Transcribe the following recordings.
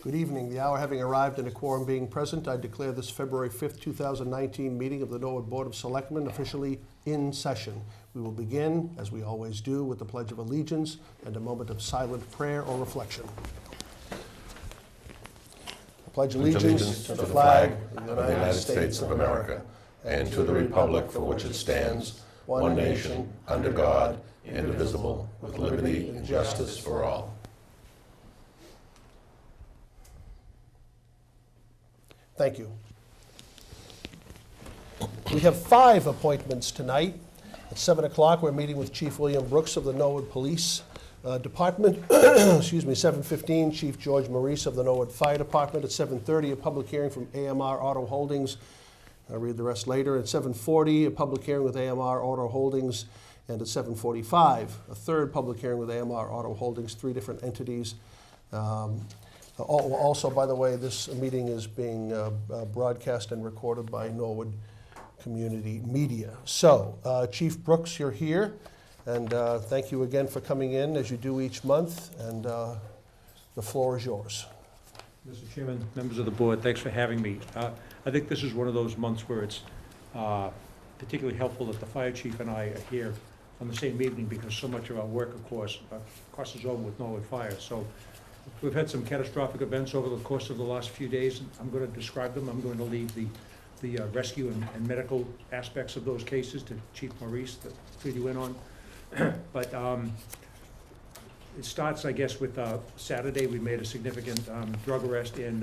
Good evening. The hour having arrived and a quorum being present, I declare this February 5th, 2019 meeting of the Norwood Board of Selectmen officially in session. We will begin, as we always do, with the Pledge of Allegiance and a moment of silent prayer or reflection. I pledge allegiance to the flag of the United States of America and to the republic for which it stands, one nation, under God, indivisible, with liberty and justice for all. Thank you. We have 5 appointments tonight. At 7 o'clock, we're meeting with Chief William Brooks of the Norwood Police Department. Excuse me, 7:15, Chief George Maurice of the Norwood Fire Department. At 7:30, a public hearing from AMR Auto Holdings. I'll read the rest later. At 7:40, a public hearing with AMR Auto Holdings. And at 7:45, a third public hearing with AMR Auto Holdings, 3 different entities. Also, by the way, this meeting is being broadcast and recorded by Norwood Community Media. So, Chief Brooks, you're here, and thank you again for coming in, as you do each month, and the floor is yours. Mr. Chairman, members of the board, thanks for having me. I think this is one of those months where it's particularly helpful that the fire chief and I are here on the same evening, because so much of our work, of course, crosses over with Norwood Fire. So we've had some catastrophic events over the course of the last few days. I'm going to describe them. I'm going to leave the rescue and medical aspects of those cases to Chief Maurice to fill you in on. But it starts, I guess, with Saturday. We made a significant drug arrest in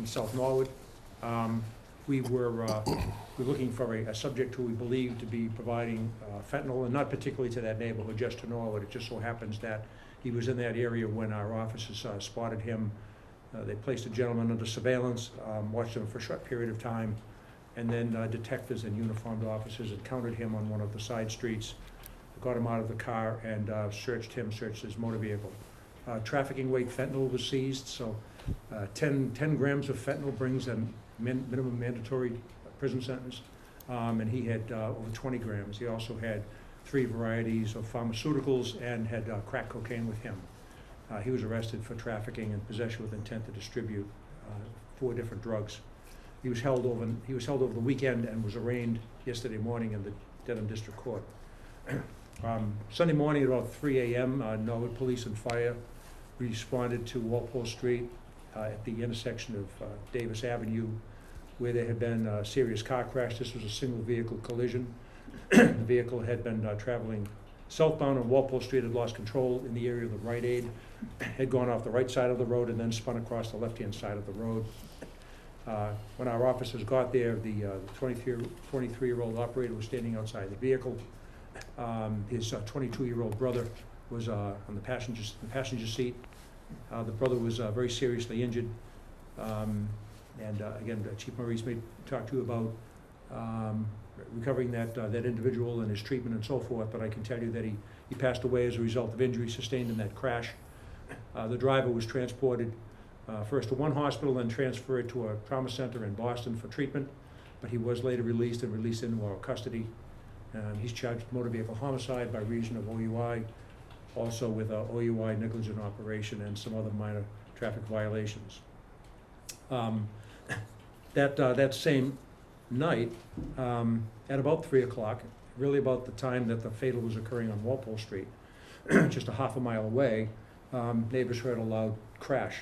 South Norwood. We were looking for a subject who we believed to be providing fentanyl, and not particularly to that neighborhood, just to Norwood. It just so happens that he was in that area when our officers spotted him. They placed a gentleman under surveillance, watched him for a short period of time, and then detectives and uniformed officers encountered him on one of the side streets, got him out of the car, and searched his motor vehicle. Trafficking weight fentanyl was seized, so 10 grams of fentanyl brings a minimum mandatory prison sentence, and he had over 20 grams. He also had 3 varieties of pharmaceuticals and had crack cocaine with him. He was arrested for trafficking and possession with intent to distribute 4 different drugs. He was held over the weekend and was arraigned yesterday morning in the Dedham District Court. Sunday morning at about 3 a.m., Norwood Police and Fire responded to Walpole Street at the intersection of Davis Avenue, where there had been a serious car crash. This was a single vehicle collision. The vehicle had been traveling southbound on Walpole Street, had lost control in the area of the Rite Aid, had gone off the right side of the road and then spun across the left-hand side of the road. When our officers got there, the 23-year-old operator was standing outside the vehicle. His 22-year-old brother was on the passenger seat. The brother was very seriously injured. Again, Chief Maurice may talk to you about recovering that individual and his treatment and so forth, but I can tell you that he passed away as a result of injuries sustained in that crash. The driver was transported first to one hospital, then transferred to a trauma center in Boston for treatment, but he was later released into our custody. He's charged with motor vehicle homicide by reason of OUI, also with OUI negligent operation and some other minor traffic violations. That same night, at about 3 o'clock, really about the time that the fatal was occurring on Walpole Street, just a half a mile away, neighbors heard a loud crash.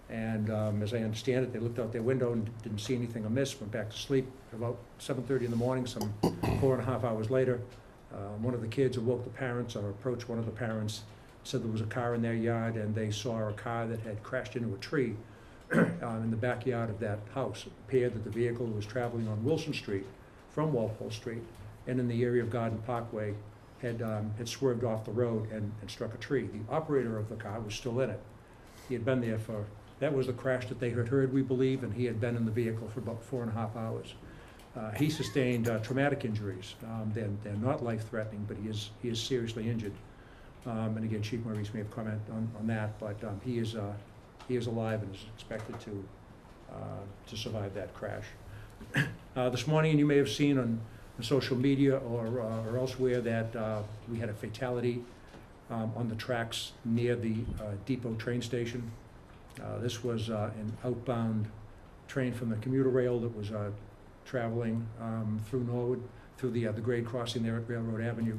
And as I understand it, they looked out their window and didn't see anything amiss, went back to sleep. About 7:30 in the morning, some 4.5 hours later, one of the kids awoke the parents, or approached one of the parents, said there was a car in their yard, and they saw a car that had crashed into a tree in the backyard of that house. It appeared that the vehicle was traveling on Wilson Street from Walpole Street, and in the area of Garden Parkway had swerved off the road and struck a tree. The operator of the car was still in it. He had been there that was the crash that they had heard, we believe, and he had been in the vehicle for about 4.5 hours. He sustained traumatic injuries. They're not life-threatening, but he is seriously injured. And again, Chief Maurice may have commented on that, but he is alive and is expected to survive that crash. This morning, you may have seen on social media or elsewhere that we had a fatality on the tracks near the Depot train station. This was an outbound train from the commuter rail that was traveling through Norwood, through the grade crossing there at Railroad Avenue.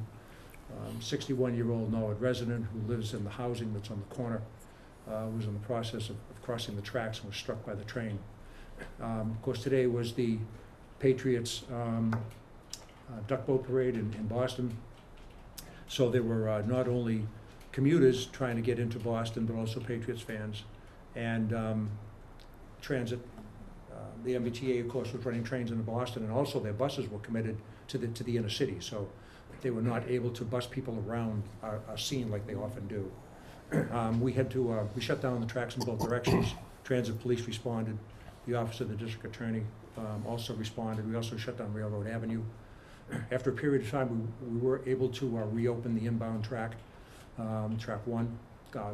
61-year-old Norwood resident who lives in the housing that's on the corner was in the process of crossing the tracks and was struck by the train. Of course, today was the Patriots duck boat parade in Boston. So there were not only commuters trying to get into Boston, but also Patriots fans. And transit, the MBTA, of course, was running trains into Boston, and also their buses were committed to the inner city. So they were not able to bus people around our scene like they often do. We shut down the tracks in both directions. Transit police responded. The office of the district attorney also responded. We also shut down Railroad Avenue. After a period of time, we were able to reopen the inbound track, track 1,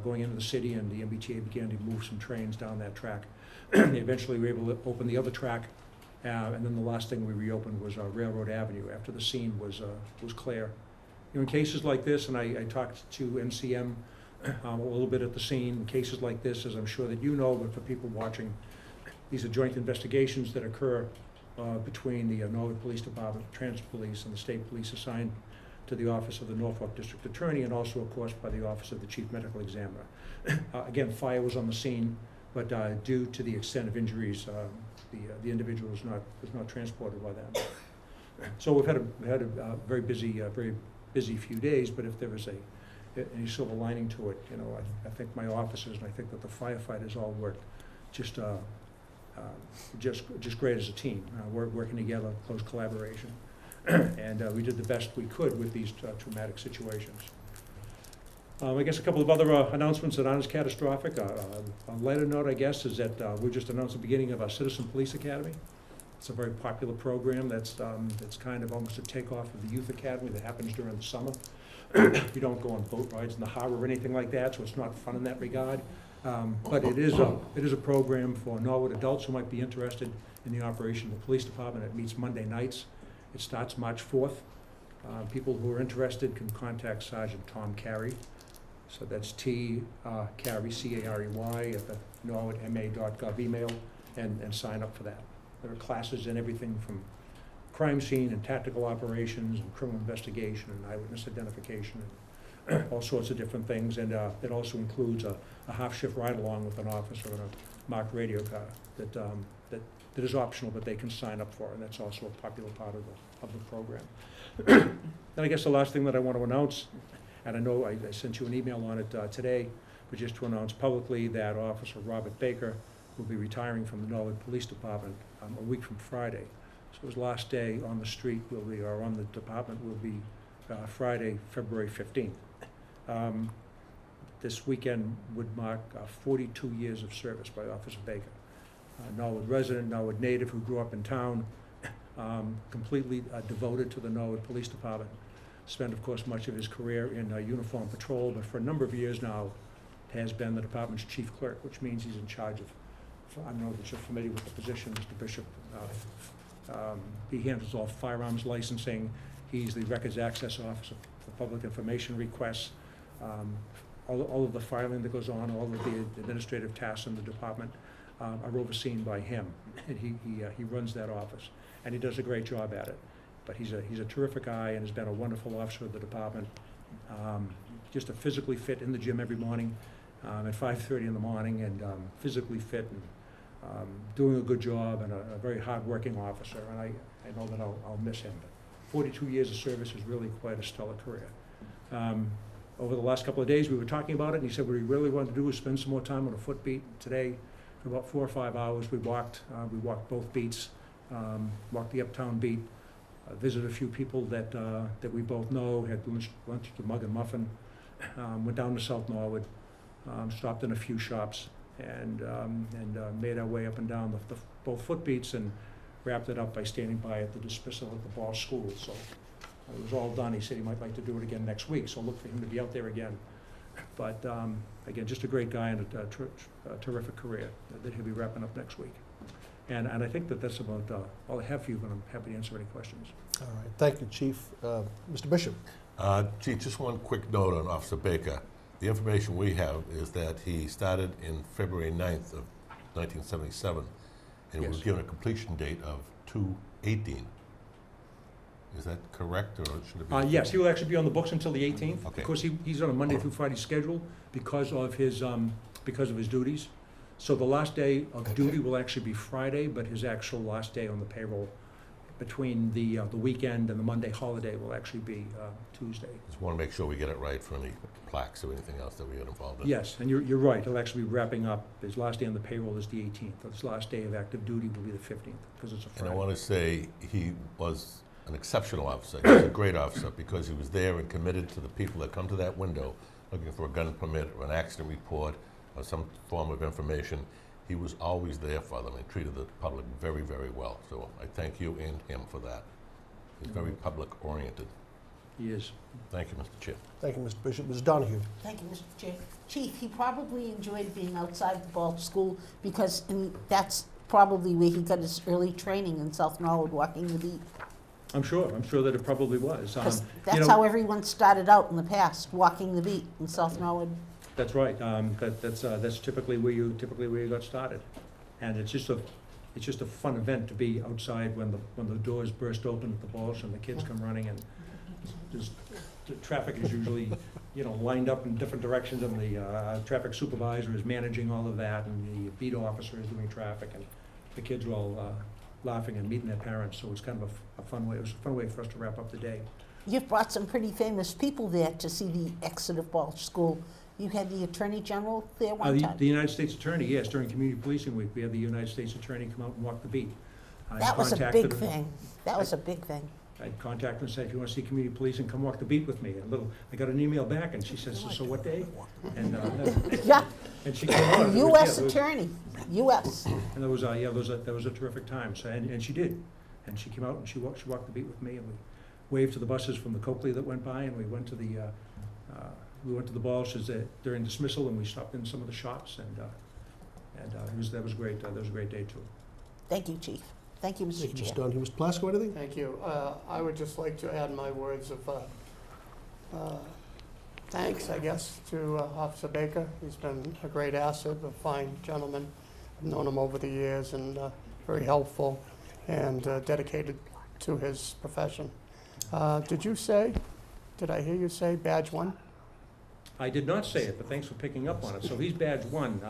going into the city, and the MBTA began to move some trains down that track. They eventually were able to open the other track, and then the last thing we reopened was Railroad Avenue after the scene was clear. In cases like this, and I talked to NCM a little bit at the scene, in cases like this, as I'm sure that you know, but for people watching, these are joint investigations that occur between the Norwood Police Department, Transit Police, and the state police assigned to the Office of the Norfolk District Attorney, and also, of course, by the Office of the Chief Medical Examiner. Again, fire was on the scene, but due to the extent of injuries, the individual was not transported by them. So we've had a very busy few days, but if there was any silver lining to it, I think my officers and I think that the firefighters all worked just great as a team, working together, close collaboration. And we did the best we could with these traumatic situations. I guess a couple of other announcements that aren't as catastrophic. A lighter note, I guess, is that we just announced the beginning of our Citizen Police Academy. It's a very popular program that's kind of almost a takeoff of the Youth Academy that happens during the summer. You don't go on boat rides in the harbor or anything like that, so it's not fun in that regard. But it is a program for Norwood adults who might be interested in the operation of the police department. It meets Monday nights. It starts March 4th. People who are interested can contact Sergeant Tom Carey. So that's Carey, C-A-R-E-Y, at the norwoodma.gov email, and sign up for that. There are classes in everything from crime scene and tactical operations and criminal investigation and eyewitness identification and all sorts of different things. And it also includes a half-shift ride-along with an officer in a marked radio car that is optional, but they can sign up for, and that's also a popular part of the program. Then I guess the last thing that I want to announce, and I know I sent you an email on it today, but just to announce publicly that Officer Robert Baker will be retiring from the Norwood Police Department a week from Friday. So his last day on the street on the department will be Friday, February 15th. This weekend would mark 42 years of service by Officer Baker. Norwood resident, Norwood native who grew up in town, completely devoted to the Norwood Police Department. Spent, of course, much of his career in uniform patrol, but for a number of years now has been the department's chief clerk, which means he's in charge of, I don't know that you're familiar with the position, Mr. Bishop. He handles all firearms licensing. He's the records access officer for public information requests. All of the filing that goes on, all of the administrative tasks in the department are overseen by him, and he runs that office, and he does a great job at it. But he's a terrific guy and has been a wonderful officer of the department. Just a physically fit in the gym every morning at 5:30 in the morning, and physically fit and doing a good job, and a very hard-working officer. And I know that I'll miss him. But 42 years of service is really quite a stellar career. Over the last couple of days, we were talking about it, and he said what he really wanted to do was spend some more time on a foot beat. Today, for about 4 or 5 hours, we walked both beats, walked the Uptown beat, visited a few people that we both know, had lunch at the Mug and Muffin, went down to South Norwood, stopped in a few shops, and made our way up and down both foot beats, and wrapped it up by standing by at the dismissal at the Ball School. So it was all done. He said he might like to do it again next week, so look for him to be out there again. But again, just a great guy and a terrific career that he'll be wrapping up next week. And I think that's about all I have for you, but I'm happy to answer any questions. All right, thank you, Chief. Mr. Bishop. Chief, just one quick note on Officer Baker. The information we have is that he started in February 9th of 1977, and Yes. was given a completion date of 2/18. Is that correct, or should it be? Yes, he will actually be on the books until the 18th. Okay. Of course, he's on a Monday through Friday schedule because of his duties. So the last day of duty will actually be Friday, but his actual last day on the payroll between the weekend and the Monday holiday will actually be Tuesday. Just want to make sure we get it right for any plaques or anything else that we get involved in. Yes, and you're right, he'll actually be wrapping up, his last day on the payroll is the 18th. His last day of active duty will be the 15th, because it's a And I Friday. want to say he was an exceptional officer. He was a great officer because he was there and committed to the people that come to that window looking for a gun permit or an accident report or some form of information. He was always there for them and treated the public very, very well. So I thank you and him for that. He's very public-oriented. He is. Thank you, Mr. Chair. Thank you, Mr. Bishop. Ms. Donahue? Thank you, Mr. Chair. Chief, he probably enjoyed being outside the Balch School because that's probably where he got his early training in South Norwood, walking the beat. I'm sure that it probably was. Because You that's know, how everyone started out in the past, walking the beat in South Norwood. That's right. That's typically where you got started, and it's just a fun event to be outside when the doors burst open at the Balch and the kids come running, and just the traffic is usually lined up in different directions, and the traffic supervisor is managing all of that, and the beat officer is doing traffic, and the kids are all laughing and meeting their parents. So it's kind of a fun way. It was a fun way for us to wrap up the day. You've brought some pretty famous people there to see the exit of Balch School. You had the Attorney General there one time. The United States Attorney, yes, during Community Policing Week, we had the United States Attorney come out and walk the beat. I That was a contacted big him. thing. That was a big thing. I contacted her and said, if you want to see community policing, come walk the beat with me. I got an email back, and she says, so what day? And Yeah, and she came out. U.S. Attorney, U.S. And that was a terrific time. So and she did, and she came out and she walked the beat with me, and we waved to the buses from the Coakley that went by, and we went to the Balches during dismissal, and we stopped in some of the shops, and that was great. That was a great day too. Thank you, Chief. Thank you, Mr. Thank you, Ms. Chair. Donahue. Mr. Plasko, anything? Thank you. I would just like to add my words of thanks, I guess, to Officer Baker. He's been a great asset, a fine gentleman. I've known him over the years, and very helpful and dedicated to his profession. Did I hear you say badge 1? I did not say it, but thanks for picking up on it. So he's badge 1.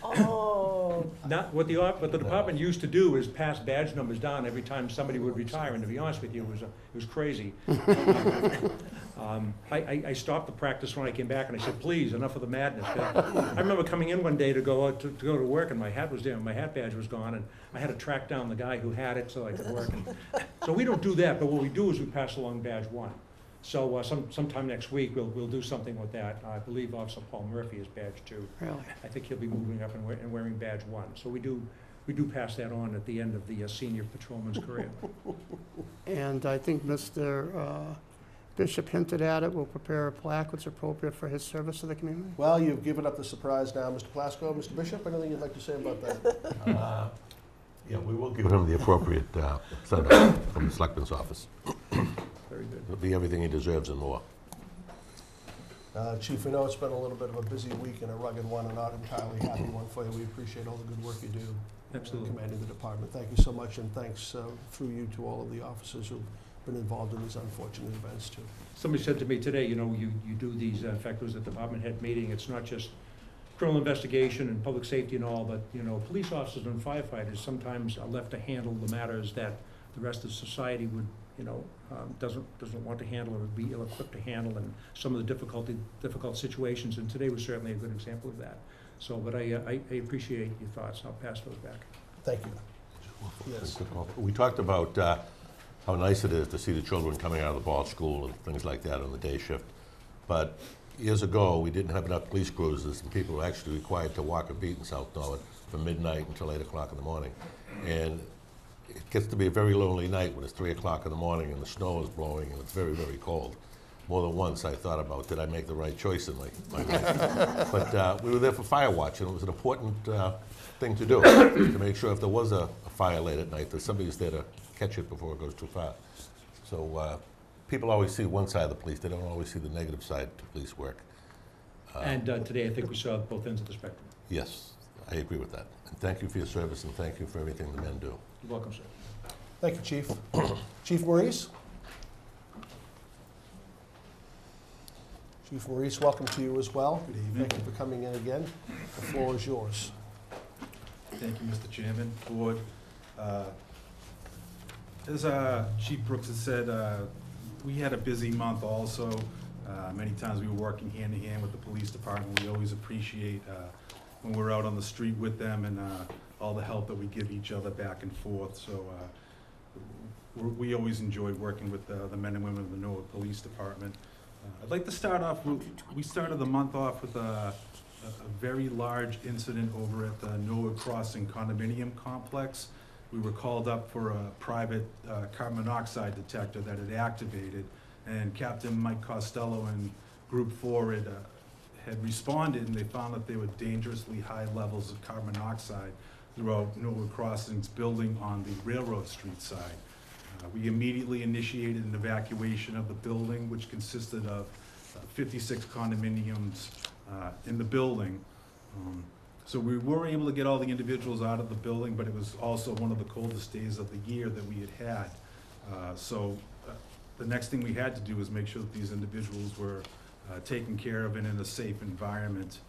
Oh, Not what the department used to do is pass badge numbers down every time somebody would retire, and to be honest with you, it was crazy. I stopped the practice when I came back, and I said, please, enough of the madness. I remember coming in one day to go to work, and my hat was there, and my hat badge was gone, and I had to track down the guy who had it so I could work. So we don't do that, but what we do is we pass along badge 1. So sometime next week, we'll do something with that. I believe Officer Paul Murphy is badge 2. Really? I think he'll be moving up and wearing badge 1. So we do pass that on at the end of the senior patrolman's career. And I think Mr. Bishop hinted at it. We'll prepare a plaque that's appropriate for his service to the community. Well, you've given up the surprise now, Mr. Plasko. Mr. Bishop, anything you'd like to say about that? Yeah, we will give him the appropriate send-off from the Selectmen's office. Very good. It'll be everything he deserves and more. Chief, we know it's been a little bit of a busy week and a rugged one, and not entirely happy one for you. We appreciate all the good work you do. Absolutely. Commanding the department. Thank you so much, and thanks through you to all of the officers who've been involved in these unfortunate events too. Somebody said to me today, you do these, in fact, it was at the department head meeting, it's not just criminal investigation and public safety and all, but, police officers and firefighters sometimes are left to handle the matters that the rest of society would, doesn't want to handle or would be ill-equipped to handle, and some of the difficult situations, and today was certainly a good example of that. So, but I appreciate your thoughts. I'll pass those back. Thank you. Yes. We talked about how nice it is to see the children coming out of the Balch School and things like that on the day shift. But years ago, we didn't have enough police cruisers, and people were actually required to walk a beat in South Norwood from midnight until 8 o'clock in the morning. And it gets to be a very lonely night when it's 3 o'clock in the morning and the snow is blowing and it's very, very cold. More than once I thought about, did I make the right choice in my life? But we were there for fire watch, and it was an important thing to do, to make sure if there was a fire late at night, that somebody's there to catch it before it goes too far. So people always see one side of the police. They don't always see the negative side to police work. And today, I think we saw both ends of the spectrum. Yes, I agree with that. And thank you for your service, and thank you for everything the men do. You're welcome, sir. Thank you, Chief. Chief Maurice? Chief Maurice, welcome to you as well. Good evening. Thank you for coming in again. The floor is yours. Thank you, Mr. Chairman, Board. As Chief Brooks has said, we had a busy month also. Many times we were working hand in hand with the police department. We always appreciate when we're out on the street with them and all the help that we give each other back and forth. So we always enjoy working with the men and women of the Norwood Police Department. I'd like to start off, we started the month off with a very large incident over at the Norwood Crossing condominium complex. We were called up for a private carbon monoxide detector that had activated, and Captain Mike Costello and Group 4 had responded, and they found that there were dangerously high levels of carbon monoxide throughout Norwood Crossing's building on the Railroad Street side. We immediately initiated an evacuation of the building, which consisted of 56 condominiums in the building. So we were able to get all the individuals out of the building, but it was also one of the coldest days of the year that we had had. So the next thing we had to do was make sure that these individuals were taken care of and in a safe environment.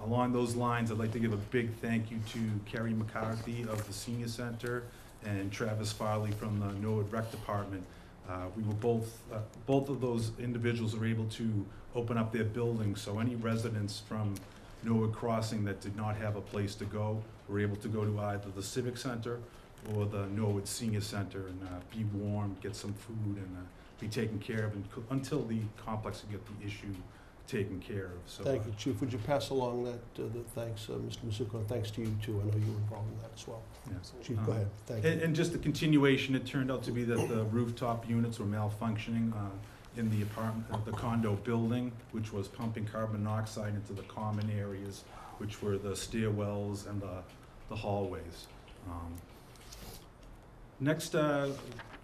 Along those lines, I'd like to give a big thank you to Kerry McCarthy of the Senior Center and Travis Farley from the Norwood Rec Department. We were both of those individuals are able to open up their buildings, so any residents from Norwood Crossing that did not have a place to go were able to go to either the Civic Center or the Norwood Senior Center and be warm, get some food, and be taken care of until the complex can get the issue taken care of. So, Thank you, Chief. Would you pass along that thanks, Mr. Masuko, and thanks to you too. I know you were involved in that as well. yes. Chief, go ahead. Thank you. And just the continuation, it turned out to be that the rooftop units were malfunctioning in the apartment, the condo building, which was pumping carbon monoxide into the common areas, which were the stairwells and the hallways. Next,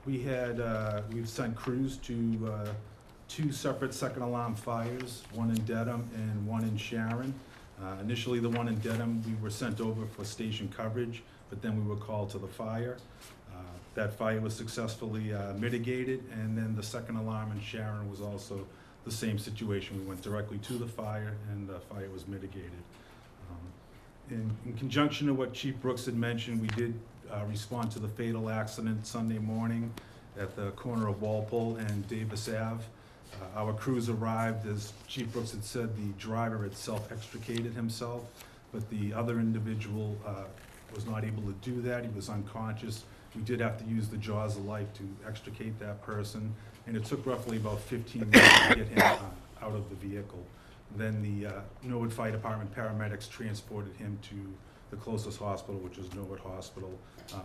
we've sent crews to two separate second alarm fires, one in Dedham and one in Sharon. Initially, the one in Dedham, we were sent over for station coverage, but then we were called to the fire. That fire was successfully mitigated, and then the second alarm in Sharon was also the same situation. We went directly to the fire, and the fire was mitigated. In conjunction to what Chief Brooks had mentioned, we did respond to the fatal accident Sunday morning at the corner of Walpole and Davis Ave. Our crews arrived, as Chief Brooks had said, the driver had self-extricated himself, but the other individual was not able to do that. He was unconscious. We did have to use the jaws of life to extricate that person, and it took roughly about 15 minutes to get him out of the vehicle. Then the Norwood Fire Department paramedics transported him to the closest hospital, which is Norwood Hospital.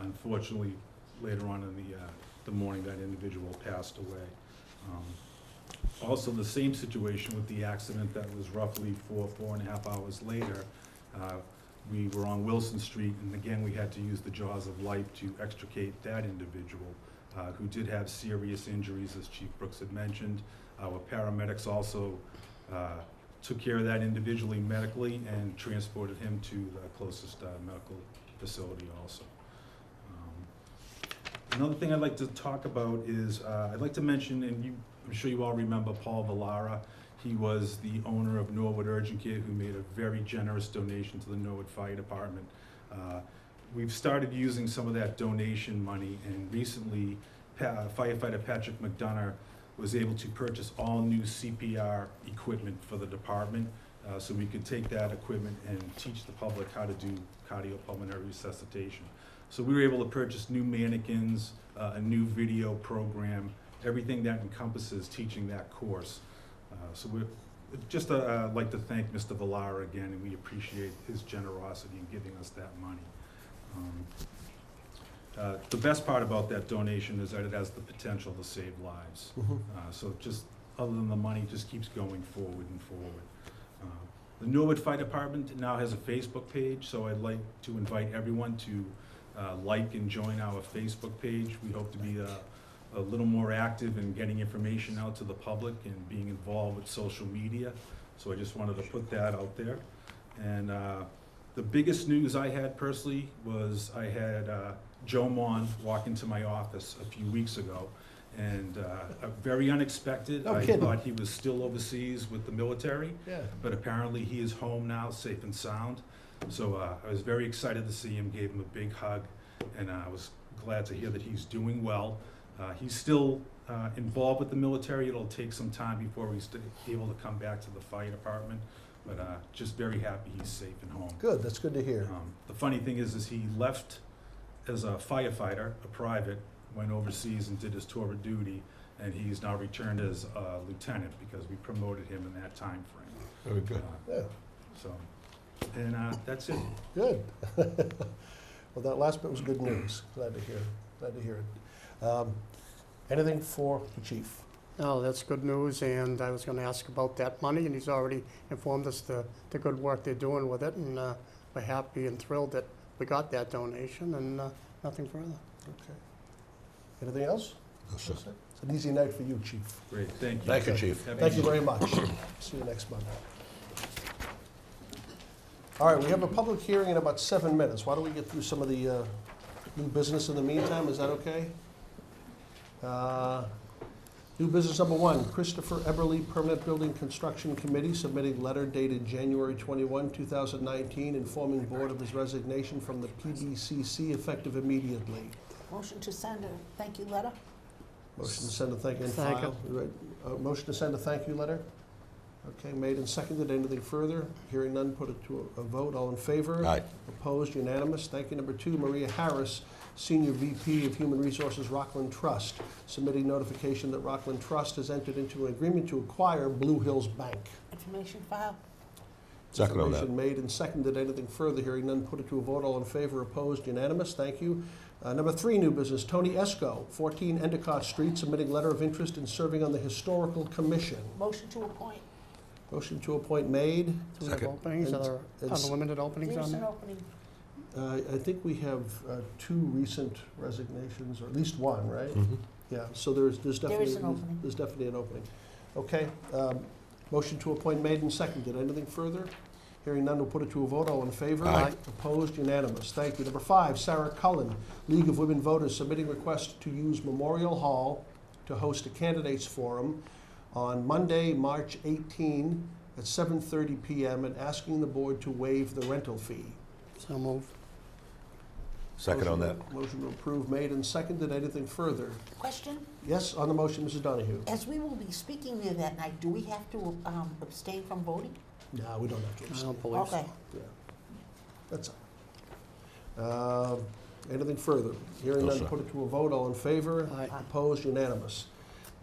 Unfortunately, later on in the morning, that individual passed away. Also, the same situation with the accident that was roughly 4.5 hours later. We were on Wilson Street, and again, we had to use the jaws of life to extricate that individual who did have serious injuries, as Chief Brooks had mentioned. Our paramedics also took care of that individually medically and transported him to the closest medical facility also. Another thing I'd like to talk about is, I'd like to mention, and I'm sure you all remember Paul Villara. He was the owner of Norwood Urgent Care, who made a very generous donation to the Norwood Fire Department. We've started using some of that donation money, and recently firefighter Patrick McDonough was able to purchase all new CPR equipment for the department, so we could take that equipment and teach the public how to do cardiopulmonary resuscitation. So we were able to purchase new mannequins, a new video program, everything that encompasses teaching that course. So we're just like to thank Mr. Villara again, and we appreciate his generosity in giving us that money. The best part about that donation is that it has the potential to save lives. So just other than the money, it just keeps going forward and forward. The Norwood Fire Department now has a Facebook page, so I'd like to invite everyone to like and join our Facebook page. We hope to be a little more active in getting information out to the public and being involved with social media. So I just wanted to put that out there. And the biggest news I had personally was I had Joe Mon walk into my office a few weeks ago, and very unexpected. No I kidding. thought he was still overseas with the military, Yeah. but apparently he is home now, safe and sound. So I was very excited to see him, gave him a big hug, and I was glad to hear that he's doing well. He's still involved with the military. It'll take some time before he's able to come back to the fire department, but just very happy he's safe and home. Good, that's good to hear. The funny thing is he left as a firefighter, a private, went overseas and did his tour of duty, and he's now returned as a lieutenant because we promoted him in that time frame. Very good. Yeah, So, and that's it. good. Well, that last bit was good news. Glad to hear it. Anything for the chief? No, that's good news, and I was gonna ask about that money, and he's already informed us the good work they're doing with it, and we're happy and thrilled that we got that donation, and nothing further. Okay. Anything else? No, sir. That's it. It's an easy night for you, chief. Great, thank you. Thank you, Chief. Have a Thank you good very much. See you next month. All right, we have a public hearing in about 7 minutes. Why don't we get through some of the new business in the meantime? Is that okay? New business number 1, Christopher Eberly, Permanent Building Construction Committee, submitting letter dated January 21, 2019, informing board of his resignation from the PBCC effective immediately. Motion to send a thank you letter? Motion to send a thank you and Second. file. Right. Motion to send a thank you letter? Okay, made and seconded. Anything further? Hearing none, put it to a vote. All in favor? Aye. Opposed? Unanimous. Thank you. Number 2, Maria Harris, Senior VP of Human Resources, Rockland Trust, submitting notification that Rockland Trust has entered into an agreement to acquire Blue Hills Bank. Information file? Second on that. Information made and seconded. Anything further? Hearing none, put it to a vote. All in favor? Opposed? Unanimous. Thank you. Number 3, new business, Tony Esco, 14 Endicott Street, submitting letter of interest in serving on the Historical Commission. Motion to appoint? Motion to appoint made. Do we have Second. openings? Are there And- unlimited openings There's on an there? opening. I think we have 2 recent resignations, or at least 1, right? Mhm. Yeah, so there's definitely. an opening. There's definitely an opening. Okay, motion to appoint made and seconded. Anything further? Hearing none, we'll put it to a vote. All in favor? Aye. Opposed? Unanimous. Thank you. Number 5, Sarah Cullen, League of Women Voters, submitting request to use Memorial Hall to host a candidates forum on Monday, March 18 at 7:30 PM, and asking the board to waive the rental fee. So move. Second on that. Motion to approve made and seconded. Anything further? Question? Yes, on the motion, Mrs. Donahue. As we will be speaking there that night, do we have to abstain from voting? No, we don't have to I abstain. don't believe so. Okay. Yeah, that's all. Anything further? Hearing No, none, sir. put it to a vote. All in favor? Aye. Opposed? Unanimous.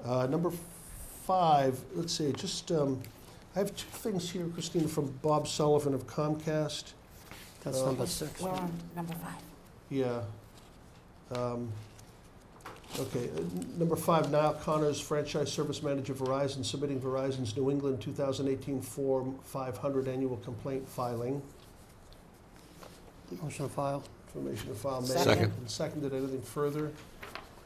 Number 5, let's see, just, I have 2 things here, Christina, from Bob Sullivan of Comcast. That's number 6. We're on number 5. Yeah. Okay, number 5, Niall Connors, Franchise Service Manager, Verizon, submitting Verizon's New England 2018 Form 500 Annual Complaint Filing. Motion to file. Information to file made. Second. And seconded. Anything further?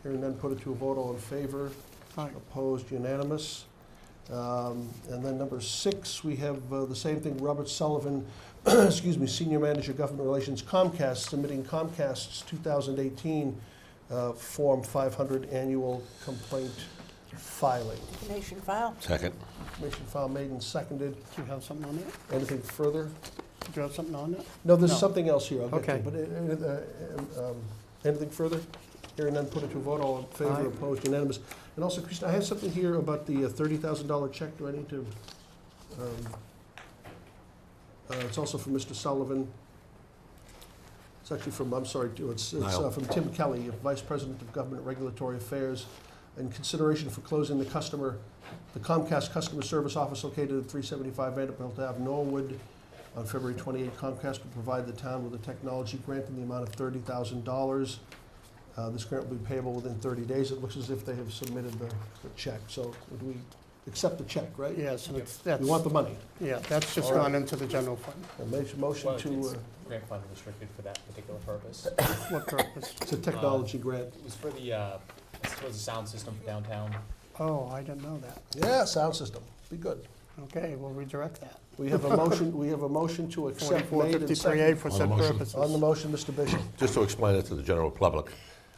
Hearing none, put it to a vote. All in favor? Aye. Opposed? Unanimous. And then number 6, we have the same thing, Robert Sullivan, excuse me, Senior Manager, Government Relations, Comcast, submitting Comcast's 2018 Form 500 Annual Complaint Filing. Information file? Second. Information file made and seconded. Do you have something on that? Anything further? Did you have something on that? No, there's No. something else here I'll get to. Okay. But anything further? Hearing none, put it to a vote. All in favor? Aye. Opposed? Unanimous. And also, Christina, I have something here about the $30,000 check. Do I need to? It's also from Mr. Sullivan. It's actually from, I'm sorry, it's Niall. from Tim Kelly, Vice President of Government Regulatory Affairs, in consideration for closing the Comcast Customer Service Office located at 375 Vanderbilt Ave, Norwood, on February 28. Comcast will provide the town with a technology grant in the amount of $30,000. This grant will be payable within 30 days. It looks as if they have submitted the check. So would we accept the check, right? Yes, and We want the money. yeah, that's just All right. gone into the general fund. A motion Well, to, it's grant fund restricted for that particular purpose. What purpose? it's a technology grant. It was for the, it's towards the sound system for downtown. Oh, I didn't know that. Yeah, sound system. Be good. Okay, we'll redirect that. We have a motion to accept made and 4453A seconded. for On the said motion. purposes. On the motion, Mr. Bishop. Just to explain it to the general public,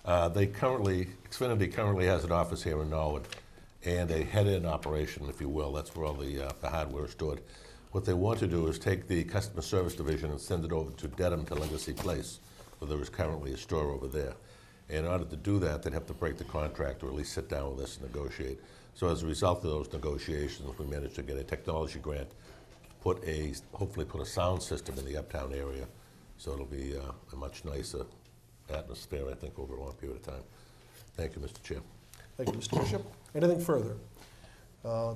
Xfinity currently has an office here in Norwood and a head-end operation, if you will. That's where all the hardware is stored. What they want to do is take the customer service division and send it over to Dedham to Legacy Place, where there is currently a store over there. In order to do that, they'd have to break the contract or at least sit down with us and negotiate. So as a result of those negotiations, we managed to get a technology grant, hopefully put a sound system in the uptown area. So it'll be a much nicer atmosphere, I think, over a long period of time. Thank you, Mr. Chair. Thank you, Mr. Bishop. Anything further?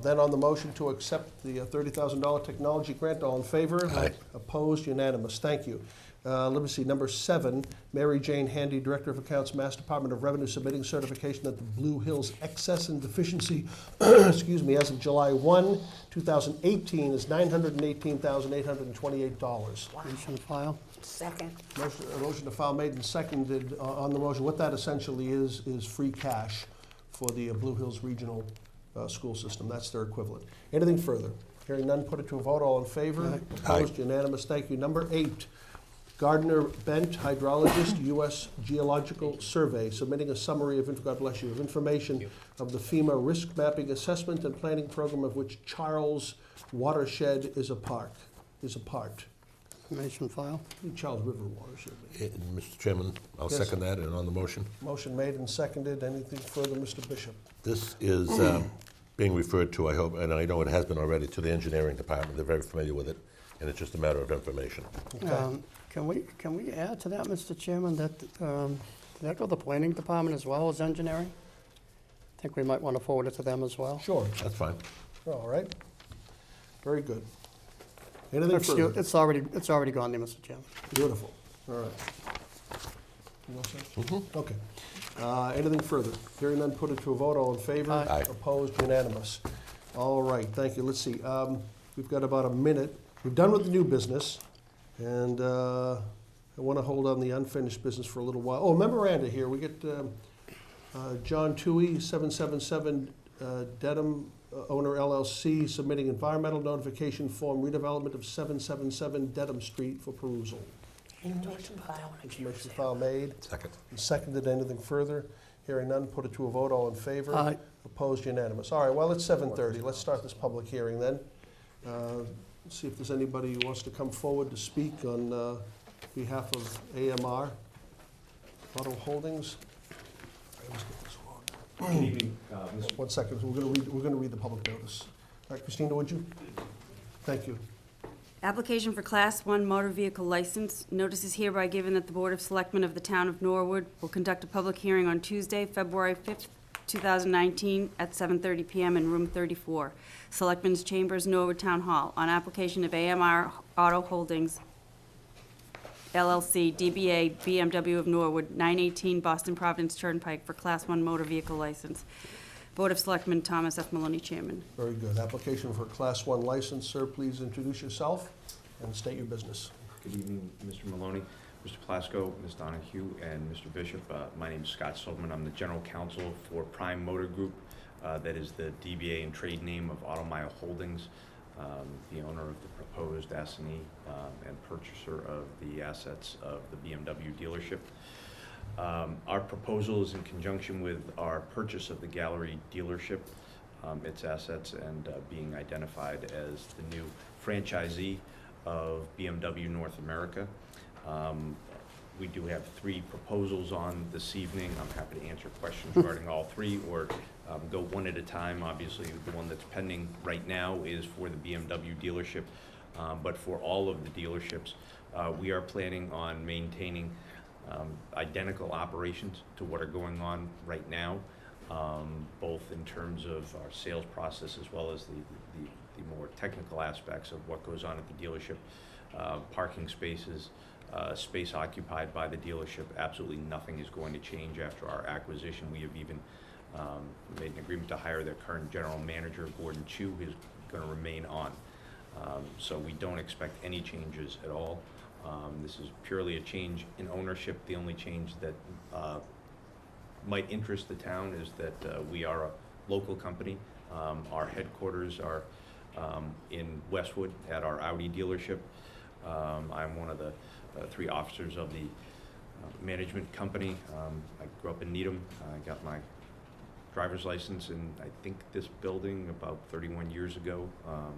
Then on the motion to accept the $30,000 technology grant, all in favor? Aye. Opposed, unanimous. Thank you. Let me see, number 7, Mary Jane Handy, Director of Accounts, Mass Department of Revenue, submitting certification that the Blue Hills excess and deficiency, excuse me, as of July 1, 2018 is $918,828. Motion file. Second. Motion to file made and seconded on the motion. What that essentially is free cash for the Blue Hills Regional School System. That's their equivalent. Anything further? Hearing none, put it to a vote. All in favor? Aye. Opposed? Unanimous. Thank you. Number 8, Gardner Bent, hydrologist, U.S. Geological Survey, submitting a summary of, God bless you, of information of the FEMA risk mapping assessment and planning program of which Charles Watershed is a part. Information file. Charles River Watershed. Mr. Chairman, I'll Yes. second that, and on the motion. Motion made and seconded. Anything further, Mr. Bishop? This is being referred to, I hope, and I know it has been already, to the engineering department. They're very familiar with it, and it's just a matter of information. Okay. Can we add to that, Mr. Chairman, that, did that go to the planning department as well as engineering? I think we might want to forward it to them as well. Sure. That's fine. All right. Very good. Anything further? It's already gone there, Mr. Chairman. Beautiful. All right. You all set? Okay. Anything further? Hearing none, put it to a vote. All in favor? Aye. Aye. Opposed? Unanimous. All right, thank you. Let's see. We've got about a minute. We're done with the new business, and I want to hold on the unfinished business for a little while. Oh, memoranda here. We get John Toohey, 777 Dedham Owner LLC, submitting environmental notification form redevelopment of 777 Dedham Street for perusal. Information file. Information file made. Second. And seconded. Anything further? Hearing none, put it to a vote. All in favor? Aye. Opposed? Unanimous. All right, well, it's 7:30. Let's start this public hearing then. Let's see if there's anybody who wants to come forward to speak on behalf of AMR Auto Holdings. I always get this wrong. Good evening, Mr. One second, we're going to read the public notice. All right, Christina, would you? Thank you. Application for Class 1 motor vehicle license. Notice is hereby given that the Board of Selectmen of the Town of Norwood will conduct a public hearing on Tuesday, February 5th, 2019, at 7:30 PM in Room 34, Selectmen's Chambers, Norwood Town Hall, on application of AMR Auto Holdings LLC, DBA BMW of Norwood, 918 Boston Providence Turnpike, for Class 1 motor vehicle license. Board of Selectmen, Thomas F. Maloney, Chairman. Very good. Application for Class 1 license. Sir, please introduce yourself and state your business. Good evening, Mr. Maloney, Mr. Plasko, Ms. Donahue, and Mr. Bishop. My name is Scott Silverman. I'm the General Counsel for Prime Motor Group. That is the DBA and trade name of Automile Holdings, the owner of the proposed assignee and purchaser of the assets of the BMW dealership. Our proposal is in conjunction with our purchase of the Gallery dealership, its assets, and being identified as the new franchisee of BMW North America. We do have 3 proposals on this evening. I'm happy to answer questions regarding all 3, or go one at a time. Obviously, the one that's pending right now is for the BMW dealership, but for all of the dealerships, we are planning on maintaining identical operations to what are going on right now, both in terms of our sales process as well as the more technical aspects of what goes on at the dealership. Parking spaces, space occupied by the dealership, absolutely nothing is going to change after our acquisition. We have even made an agreement to hire their current general manager, Gordon Chu, who's going to remain on. So we don't expect any changes at all. This is purely a change in ownership. The only change that might interest the town is that we are a local company. Our headquarters are in Westwood at our Audi dealership. I'm one of the 3 officers of the management company. I grew up in Needham. I got my driver's license in, I think, this building about 31 years ago.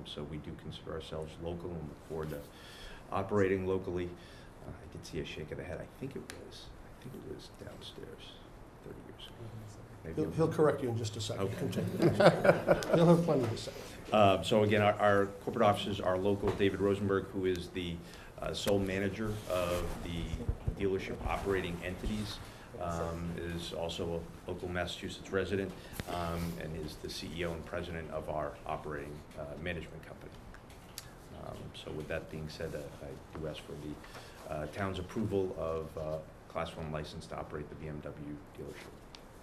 So we do consider ourselves local and look forward to operating locally. I did see a shake of the head. I think it was downstairs 30 years ago. Maybe He'll correct you in just a second. Okay. Continue. He'll have plenty to say. So again, our corporate officers are local. David Rosenberg, who is the sole manager of the dealership operating entities, is also a local Massachusetts resident, and is the CEO and president of our operating management company. So with that being said, I do ask for the town's approval of Class 1 license to operate the BMW dealership.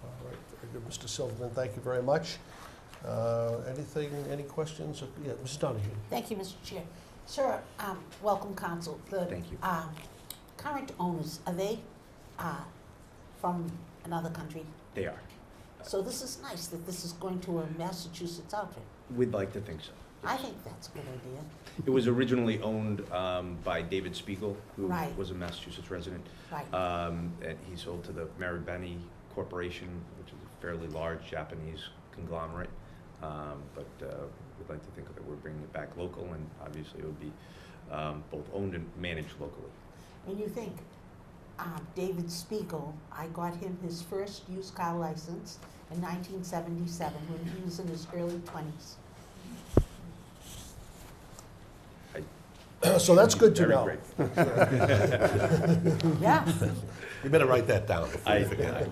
All right, very good, Mr. Silverman, thank you very much. Any questions? Yeah, Mrs. Donahue. Thank you, Mr. Chair. Sir, welcome, council. Thank you. Current owners, are they from another country? They are. So this is nice that this is going to a Massachusetts outfit. We'd like to think so. I think that's a good idea. It was originally owned by David Spiegel, who Right. was a Massachusetts resident. Right. And he sold to the Marubeni Corporation, which is a fairly large Japanese conglomerate. But we'd like to think that we're bringing it back local, and obviously it would be both owned and managed locally. And you think, David Spiegel, I got him his first used car license in 1977 when he was in his early 20s. So that's good to Very know. grateful. Yeah. You better write that down before you forget it.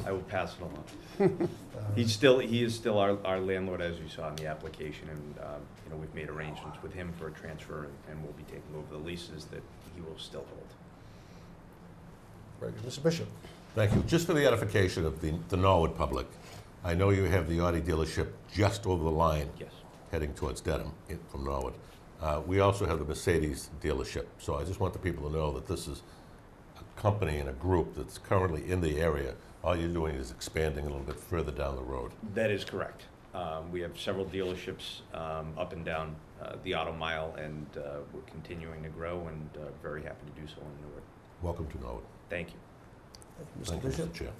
I will pass it along. He is still our landlord, as you saw in the application, and you know, we've made arrangements with him for a transfer, and we'll be taking over the leases that he will still hold. Very good. Mr. Bishop. Thank you. Just for the edification of the Norwood public, I know you have the Audi dealership just over the line Yes. heading towards Dedham from Norwood. We also have the Mercedes dealership, so I just want the people to know that this is a company and a group that's currently in the area. All you're doing is expanding a little bit further down the road. That is correct. We have several dealerships up and down the Auto Mile, and we're continuing to grow, and very happy to do so in Newark. Welcome to Norwood. Thank you. Mr. Thank you, Bishop. Mr. Chair.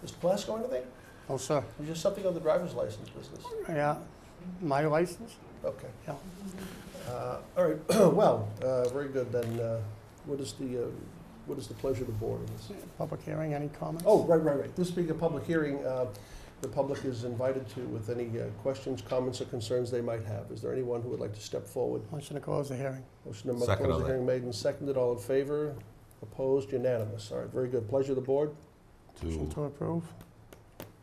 Mr. Plasko, anything? Oh, sir. Is there something on the driver's license business? Yeah, my license? Okay. Yeah. All right, well, very good, then, what is the pleasure of the board in this? Public hearing, any comments? Oh, right. This being a public hearing, the public is invited to with any questions, comments, or concerns they might have. Is there anyone who would like to step forward? Motion to close the hearing. Motion to Second close on the that. hearing made and seconded. All in favor? Opposed? Unanimous. All right, very good. Pleasure of the board. Motion to approve.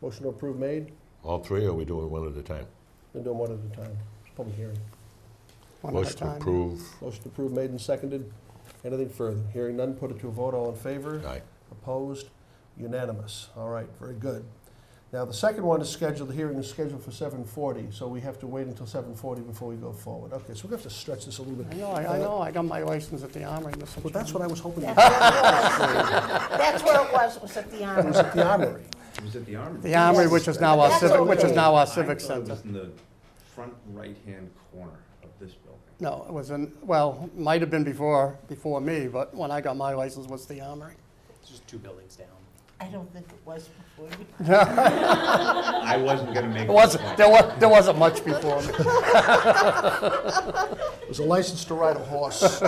Motion to approve made. All three, or are we doing one at a time? We're doing one at a time. Public hearing. One at a Motion to time. approve. Motion to approve made and seconded. Anything further? Hearing none, put it to a vote. All in favor? Aye. Opposed? Unanimous. All right, very good. Now, the second one is scheduled, the hearing is scheduled for 7:40, so we have to wait until 7:40 before we go forward. Okay, so we have to stretch this a little bit. I know, I got my license at the Armory, Mr. Well, that's what I was hoping. It That's where it was at the was Armory. at the Armory. It was at the Armory. The Armory, which is now our That's civic, over which is there. now our I civic thought it center. was in the front right-hand corner of this building. No, it was in, well, might have been before me, but when I got my license was the Armory. It's just 2 buildings down. I don't think it was before you. I wasn't going to make It wasn't, point. there wasn't much before me. It was a license to ride a horse.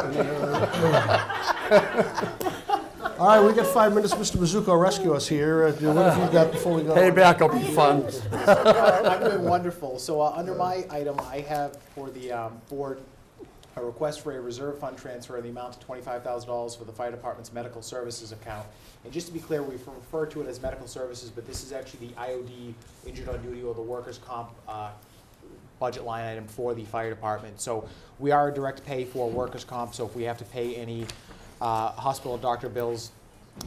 All right, we got 5 minutes. Mr. Mizuko, rescue us here. What have you got before we go? Payback will be fun. I'm doing wonderful. So under my item, I have for the board a request for a reserve fund transfer in the amount of $25,000 for the fire department's medical services account. And just to be clear, we refer to it as medical services, but this is actually the IOD, injured on duty, or the workers' comp budget line item for the fire department. So we are a direct pay for workers' comp, so if we have to pay any hospital doctor bills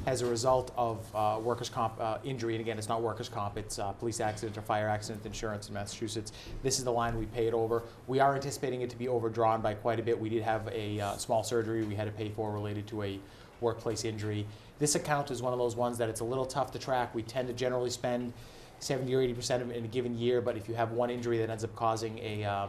as a result of workers' comp injury, and again, it's not workers' comp, it's police accident or fire accident insurance in Massachusetts. This is the line we pay it over. We are anticipating it to be overdrawn by quite a bit. We did have a small surgery we had to pay for related to a workplace injury. This account is one of those ones that it's a little tough to track. We tend to generally spend 70 or 80% of it in a given year, but if you have one injury that ends up causing a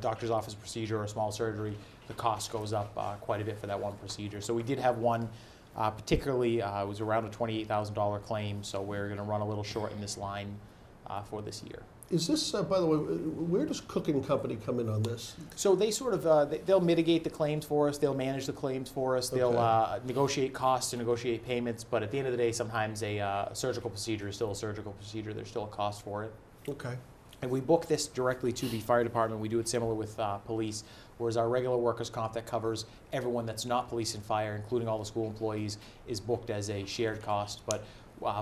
doctor's office procedure or a small surgery, the cost goes up quite a bit for that one procedure. So we did have one, particularly, it was around a $28,000 claim, so we're going to run a little short in this line for this year. Is this, by the way, where does Cook and Company come in on this? So they sort of, they'll mitigate the claims for us, they'll manage the claims for us, they'll negotiate costs and negotiate payments, but at the end of the day, sometimes a surgical procedure is still a surgical procedure, there's still a cost for it. Okay. And we book this directly to the fire department. We do it similar with police, whereas our regular workers' comp that covers everyone that's not police and fire, including all the school employees, is booked as a shared cost. But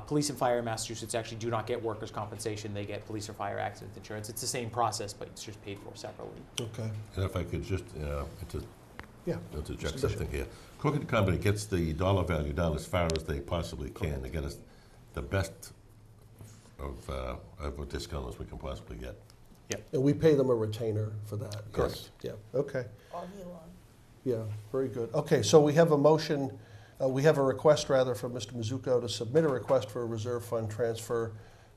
police and fire in Massachusetts actually do not get workers' compensation. They get police or fire accident insurance. It's the same process, but it's just paid for separately. Okay. And if I could just Yeah. interject something here. Cook and Company gets the dollar value down as far as they possibly can to get us the best of a discount as we can possibly get. And we pay them a retainer for that? Correct. Yes. Yeah, okay. All year long. Yeah, very good. Okay, so we have a motion, we have a request rather from Mr. Mizuko to submit a request for a reserve fund transfer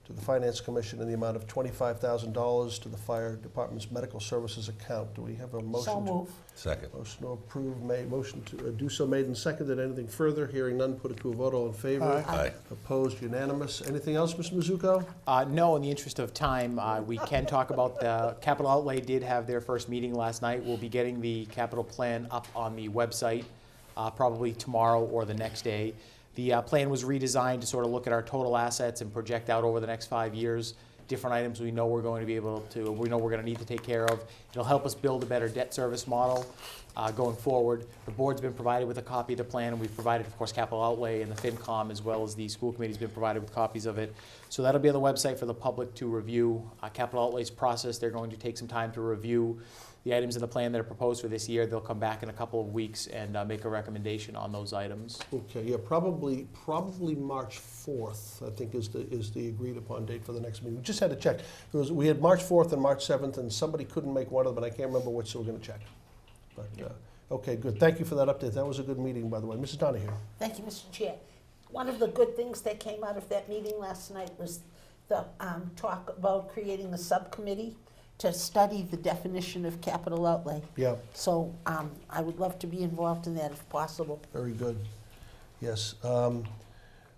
to the Finance Commission in the amount of $25,000 to the Fire Department's Medical Services account. Do we have a motion? So move. Second. Motion to approve, motion to do so made and seconded. Anything further? Hearing none, put it to a vote. All in favor? Aye. Opposed? Unanimous. Anything else, Mr. Mizuko? No, in the interest of time, we can talk about the capital outlay did have their first meeting last night. We'll be getting the capital plan up on the website probably tomorrow or the next day. The plan was redesigned to sort of look at our total assets and project out over the next 5 years, different items we know we're going to be able to, we know we're going to need to take care of. It'll help us build a better debt service model going forward. The board's been provided with a copy of the plan, and we've provided, of course, capital outlay and the FinCom, as well as the school committee's been provided with copies of it. So that'll be on the website for the public to review. Capital outlays process, they're going to take some time to review the items in the plan that are proposed for this year. They'll come back in a couple of weeks and make a recommendation on those items. Okay, yeah, probably March 4th, I think is the agreed upon date for the next meeting. We just had to check. We had March 4th and March 7th, and somebody couldn't make one of them, and I can't remember which, so we're gonna check. But, okay, good. Thank you for that update. That was a good meeting, by the way. Mrs. Donahue. Thank you, Mr. Chair. One of the good things that came out of that meeting last night was the talk about creating a subcommittee to study the definition of capital outlay. Yeah, So I would love to be involved in that if possible. very good. Yes. All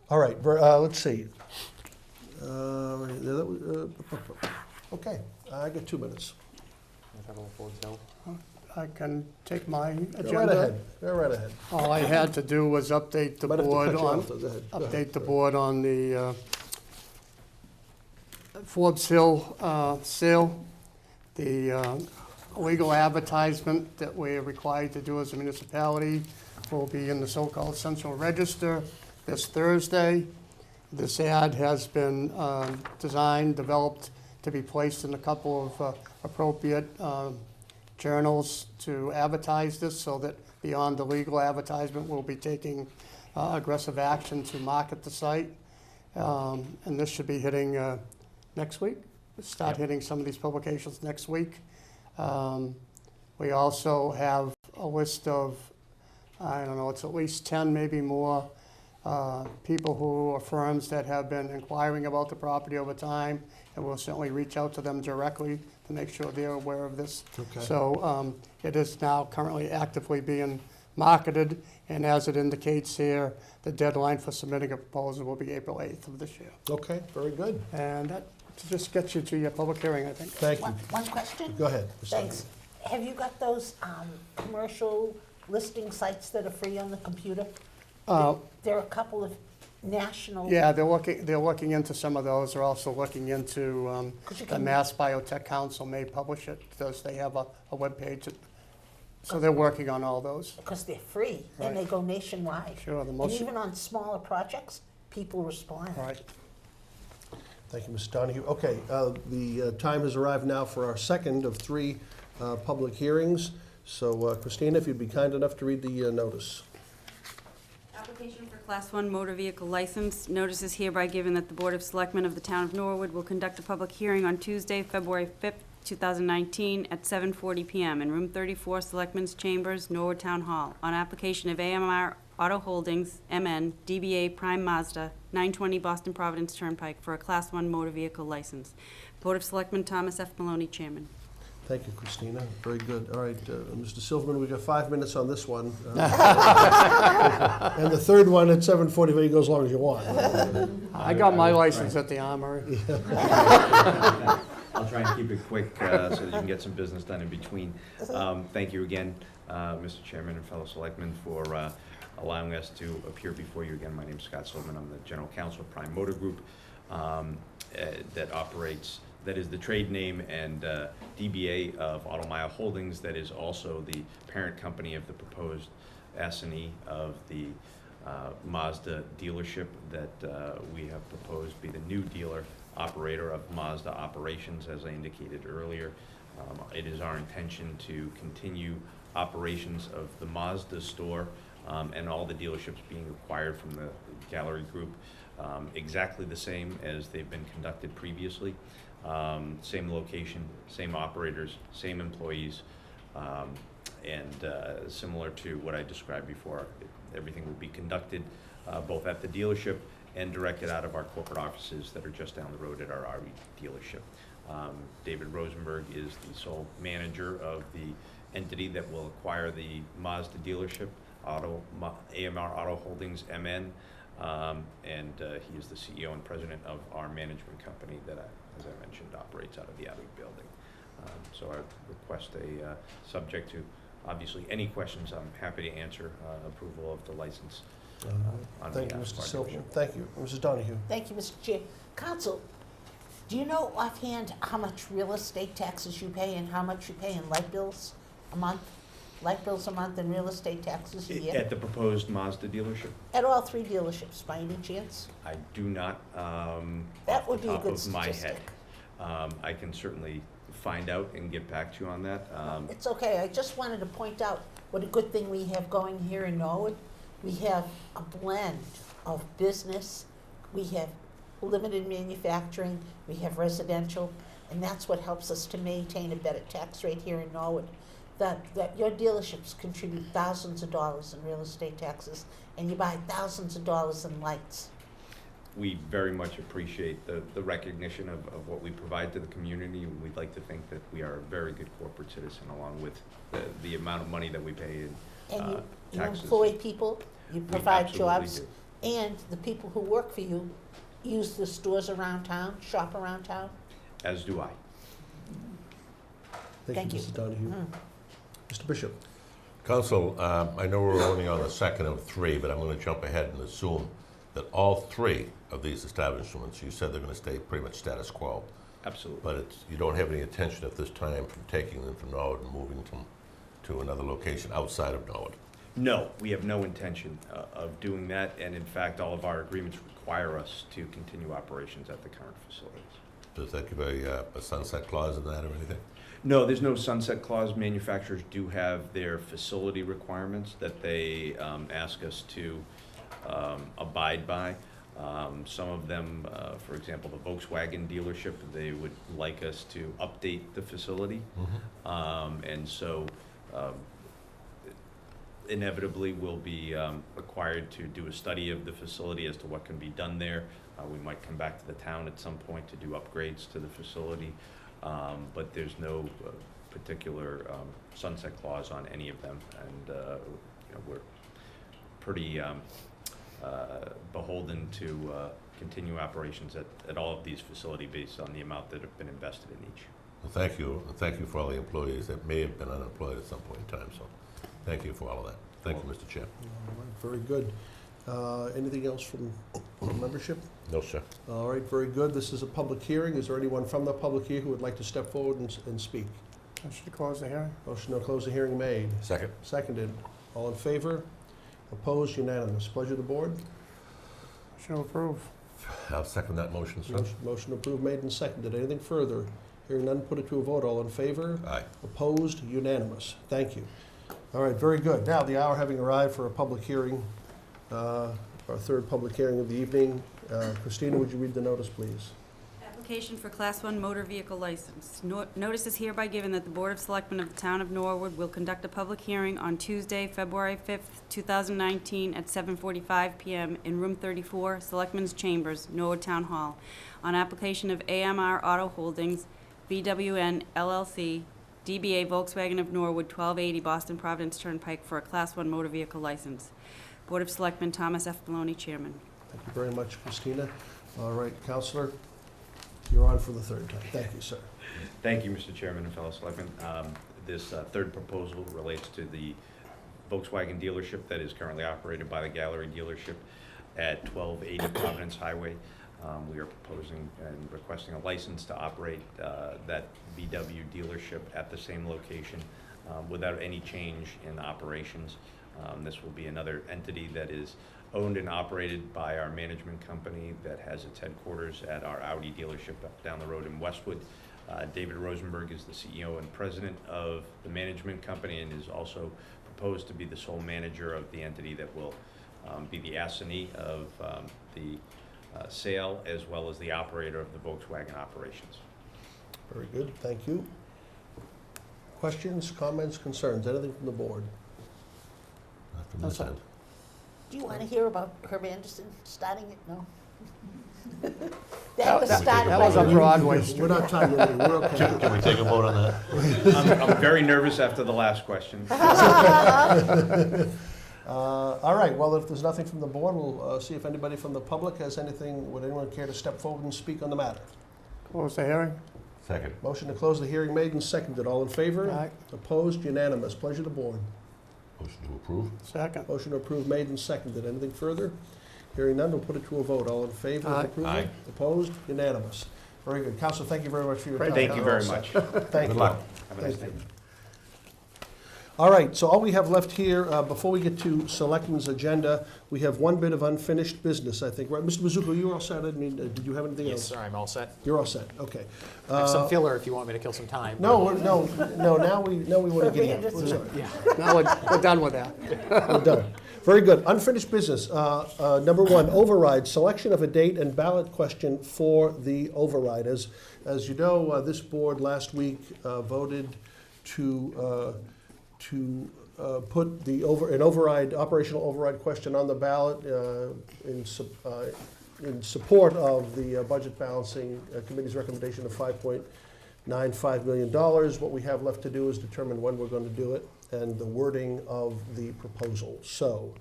right, let's see. Okay, I got 2 minutes. I can take my Go right agenda. ahead. Go right ahead. All I had to do was update the Might have to board cut you on, off, though. Go ahead. Go ahead. update the board on the Forbes Hill sale. The legal advertisement that we're required to do as a municipality will be in the so-called Central Register this Thursday. This ad has been designed, developed to be placed in a couple of appropriate journals to advertise this, so that beyond the legal advertisement, we'll be taking aggressive action to market the site. And this should be hitting next week. Start hitting some of these publications next week. We also have a list of, I don't know, it's at least 10, maybe more, people who are firms that have been inquiring about the property over time, and we'll certainly reach out to them directly to make sure they're aware of this. Okay. So it is now currently actively being marketed, and as it indicates here, the deadline for submitting a proposal will be April 8th of this year. Okay, very good. And that just gets you to your public hearing, I think. Thank you. One question? Go ahead. Ms. Thanks. Have you got those commercial listing sites that are free on the computer? There are a couple of national. Yeah, they're looking into some of those. They're also looking into, Could you the come- Mass Biotech Council may publish it, because they have a webpage. So they're working on all those. Because they're free and they Right. go nationwide. Sure, the And most, even on smaller projects, people respond. right. Thank you, Ms. Donahue. Okay, the time has arrived now for our second of 3 public hearings. So Christina, if you'd be kind enough to read the notice. Application for Class 1 motor vehicle license. Notice is hereby given that the Board of Selectmen of the Town of Norwood will conduct a public hearing on Tuesday, February 5th, 2019, at 7:40 PM in Room 34, Selectmen's Chambers, Norwood Town Hall, on application of AMR Auto Holdings, MN, DBA Prime Mazda, 920 Boston Providence Turnpike for a Class 1 motor vehicle license. Board of Selectmen Thomas F. Maloney, Chairman. Thank you, Christina. Very good. All right, Mr. Silverman, we've got 5 minutes on this one. And the third one at 7:45, you go as long as you want. I got my license at the Armory. I'll try and keep it quick so that you can get some business done in between. Thank you again, Mr. Chairman and fellow selectmen, for allowing us to appear before you again. My name is Scott Silverman. I'm the General Counsel of Prime Motor Group that is the trade name and DBA of Automile Holdings, that is also the parent company of the proposed S&E of the Mazda dealership that we have proposed be the new dealer operator of Mazda operations, as I indicated earlier. It is our intention to continue operations of the Mazda store and all the dealerships being acquired from the Gallery Group exactly the same as they've been conducted previously. Same location, same operators, same employees, and similar to what I described before, everything will be conducted both at the dealership and directed out of our corporate offices that are just down the road at our RV dealership. David Rosenberg is the sole manager of the entity that will acquire the Mazda dealership, AMR Auto Holdings, MN, and he is the CEO and president of our management company that, as I mentioned, operates out of the Abbey building. So I request subject to, obviously, any questions, I'm happy to answer, approval of the license. On Thank you, behalf of Mr. our Silverman. division. Thank you. Mrs. Donahue. Thank you, Mr. Chair. Counsel, do you know offhand how much real estate taxes you pay and how much you pay in light bills a month? Light bills a month and real estate taxes a year? At the proposed Mazda dealership? At all three dealerships, by any chance? I do not, That would be a off the good top of my head. statistic. I can certainly find out and get back to you on that. It's okay, I just wanted to point out what a good thing we have going here in Norwood. We have a blend of business, we have limited manufacturing, we have residential, and that's what helps us to maintain a better tax rate here in Norwood. That your dealerships contribute thousands of dollars in real estate taxes, and you buy thousands of dollars in lights. We very much appreciate the recognition of what we provide to the community. We'd like to think that we are a very good corporate citizen, along with the amount of money that we pay in And you taxes. employ people, you We provide absolutely jobs, do. and the people who work for you use the stores around town, shop around town. As do I. Thank you. Mrs. Donahue. Mr. Bishop. Council, I know we're only on the second of three, but I'm going to jump ahead and assume that all three of these establishments, you said they're going to stay pretty much status quo, Absolutely. but you don't have any intention at this time from taking them from Norwood and moving them to another location outside of Norwood. No, we have no intention of doing that, and in fact, all of our agreements require us to continue operations at the current facilities. Does that give a sunset clause in that or anything? No, there's no sunset clause. Manufacturers do have their facility requirements that they ask us to abide by. Some of them, for example, the Volkswagen dealership, they would like us to update the facility. And so inevitably we'll be required to do a study of the facility as to what can be done there. We might come back to the town at some point to do upgrades to the facility, but there's no particular sunset clause on any of them. And we're pretty beholden to continue operations at all of these facilities based on the amount that have been invested in each. Well, thank you. And thank you for all the employees that may have been unemployed at some point in time. So thank you for all of that. Thank you, Mr. Chair. All right, very good. Anything else from membership? No, sir. All right, very good. This is a public hearing. Is there anyone from the public here who would like to step forward and speak? Motion to close the hearing. Motion to close the hearing made. Second. Seconded. All in favor? Opposed? Unanimous. Pleasure of the board. Motion to approve. I'll second that motion, sir. Motion approved, made and seconded. Anything further? Hearing none, put it to a vote. All in favor? Aye. Opposed? Unanimous. Thank you. All right, very good. Now, the hour having arrived for a public hearing, our third public hearing of the evening. Christina, would you read the notice, please? application for Class 1 motor vehicle license. Notice is hereby given that the Board of Selectmen of the Town of Norwood will conduct a public hearing on Tuesday, February 5th, 2019, at 7:45 PM in Room 34, Selectmen's Chambers, Norwood Town Hall, on application of AMR Auto Holdings, BWN LLC, DBA Volkswagen of Norwood, 1280 Boston Providence Turnpike, for a Class 1 motor vehicle license. Board of Selectmen, Thomas F. Maloney, Chairman. Thank you very much, Christina. All right, Counselor, you're on for the third time. Thank you, sir. Thank you, Mr. Chairman and fellow selectmen. This third proposal relates to the Volkswagen dealership that is currently operated by the Gallery dealership at 1280 Providence Highway. We are proposing and requesting a license to operate that VW dealership at the same location without any change in operations. This will be another entity that is owned and operated by our management company that has its headquarters at our Audi dealership down the road in Westwood. David Rosenberg is the CEO and president of the management company and is also proposed to be the sole manager of the entity that will be the assignee of the sale as well as the operator of the Volkswagen operations. Very good, thank you. Questions, comments, concerns, anything from the board? Not from this That's end. Do you want to hear about Herb Anderson starting it? No? That- was that- started that by was on you. Broadway We're Street. not time limited, we're okay. Can we take a vote on that? I'm very nervous after the last question. All right, well, if there's nothing from the board, we'll see if anybody from the public has anything. Would anyone care to step forward and speak on the matter? Close the hearing. Second. Motion to close the hearing made and seconded. All in favor? Aye. Opposed? Unanimous. Pleasure to board. Motion to approve? Second. Motion to approve made and seconded. Anything further? Hearing none, we'll put it to a vote. All in favor of Aye. approval? Aye. Opposed? Unanimous. Very good. Counselor, thank you very much for your time. Thank you very much. Thank Good you. luck. Have a nice Thank day. you. All right, so all we have left here, before we get to Selectmen's agenda, we have one bit of unfinished business, I think. Right, Mr. Mizuko, you were all set? I mean, did you have anything Yes, else? sir, I'm all set. You're all set, okay. I have some filler if you want me to kill some time. No, now we want to get in. We're sorry. Yeah. Now we're done with that. We're done. Very good. Unfinished business. Number one, override, selection of a date and ballot question for the override. As you know, this board last week voted to put an operational override question on the ballot in support of the budget balancing committee's recommendation of $5.95 million. What we have left to do is determine when we're going to do it and the wording of the proposal. So,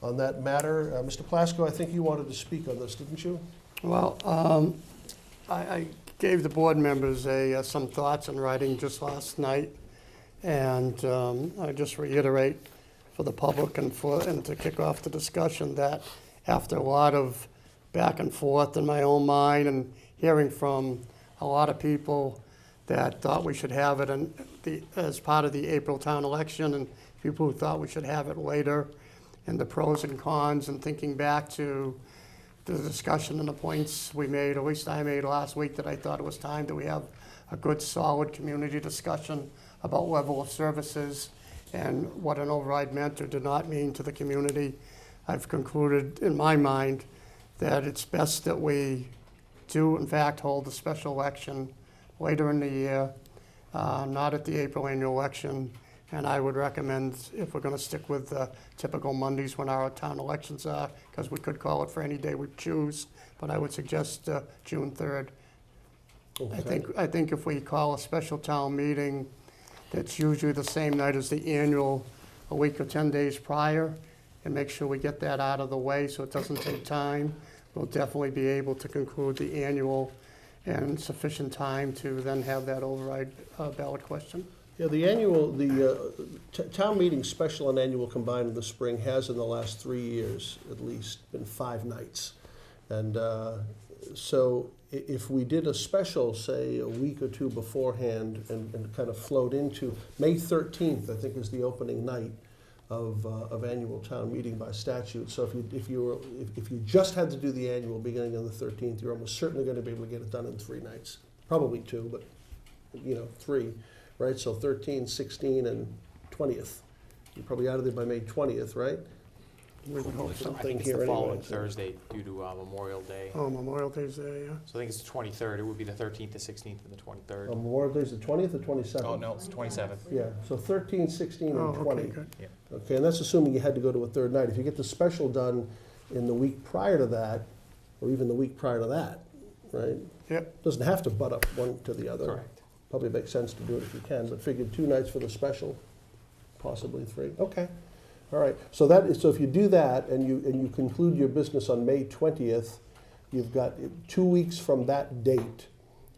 on that matter, Mr. Plasko, I think you wanted to speak on this, didn't you? Well, I gave the board members some thoughts in writing just last night, and I just reiterate for the public and to kick off the discussion that after a lot of back and forth in my own mind and hearing from a lot of people that thought we should have it as part of the April town election, and people who thought we should have it later, and the pros and cons, and thinking back to the discussion and the points we made, or at least I made last week, that I thought it was time that we have a good, solid community discussion about level of services and what an override meant or did not mean to the community. I've concluded in my mind that it's best that we do in fact hold a special election later in the year, not at the April annual election. And I would recommend, if we're going to stick with the typical Mondays when our town elections are, because we could call it for any day we choose, but I would suggest June 3rd. Okay. I think if we call a special town meeting that's usually the same night as the annual, a week or 10 days prior, and make sure we get that out of the way so it doesn't take time, we'll definitely be able to conclude the annual in sufficient time to then have that override ballot question. Yeah, town meeting, special and annual combined in the spring, has in the last 3 years at least been 5 nights. And so if we did a special, say, a week or two beforehand and kind of flowed into, May 13th, I think, is the opening night of annual town meeting by statute. So if you just had to do the annual beginning on the 13th, you're almost certainly going to be able to get it done in 3 nights. Probably 2, but 3. Right, so 13, 16, and 20th. You're probably out of there by May 20th, right? We would hope I something think it's here the anyway. following so- Thursday due to Memorial Day. Oh, Memorial Day's there, yeah. So I think it's the 23rd. It would be the 13th, the 16th, and the 23rd. Memorial Day's the 20th or 27th? Oh, no, it's the 27th. Yeah, so 13, 16, Oh, and okay, 20. good. Okay, and that's assuming you had to go to a third night. If you get the special done in the week prior to that, or even the week prior to that, right? Yep. Doesn't have to butt up one to the other. Correct. Probably makes sense to do it if you can, but figured 2 nights for the special, possibly 3. Okay, all right. So if you do that and you conclude your business on May 20th, you've got 2 weeks from that date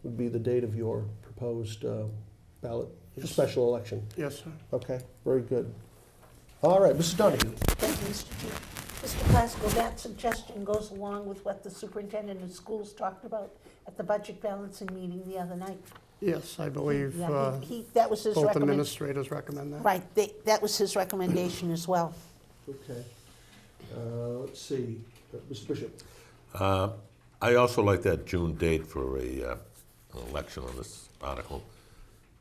would be the date of your proposed ballot, Yes. special election. Yes, sir. Okay, very good. All right, Mrs. Donahue. Thank you, Mr. Chair. Mr. Plasko, that suggestion goes along with what the superintendent of schools talked about at the budget balancing meeting the other night. Yes, I believe Yeah, that was his both recommendation. administrators recommend that. Right, that was his recommendation as well. Okay. Let's see, Mr. Bishop. I also like that June date for an election on this article,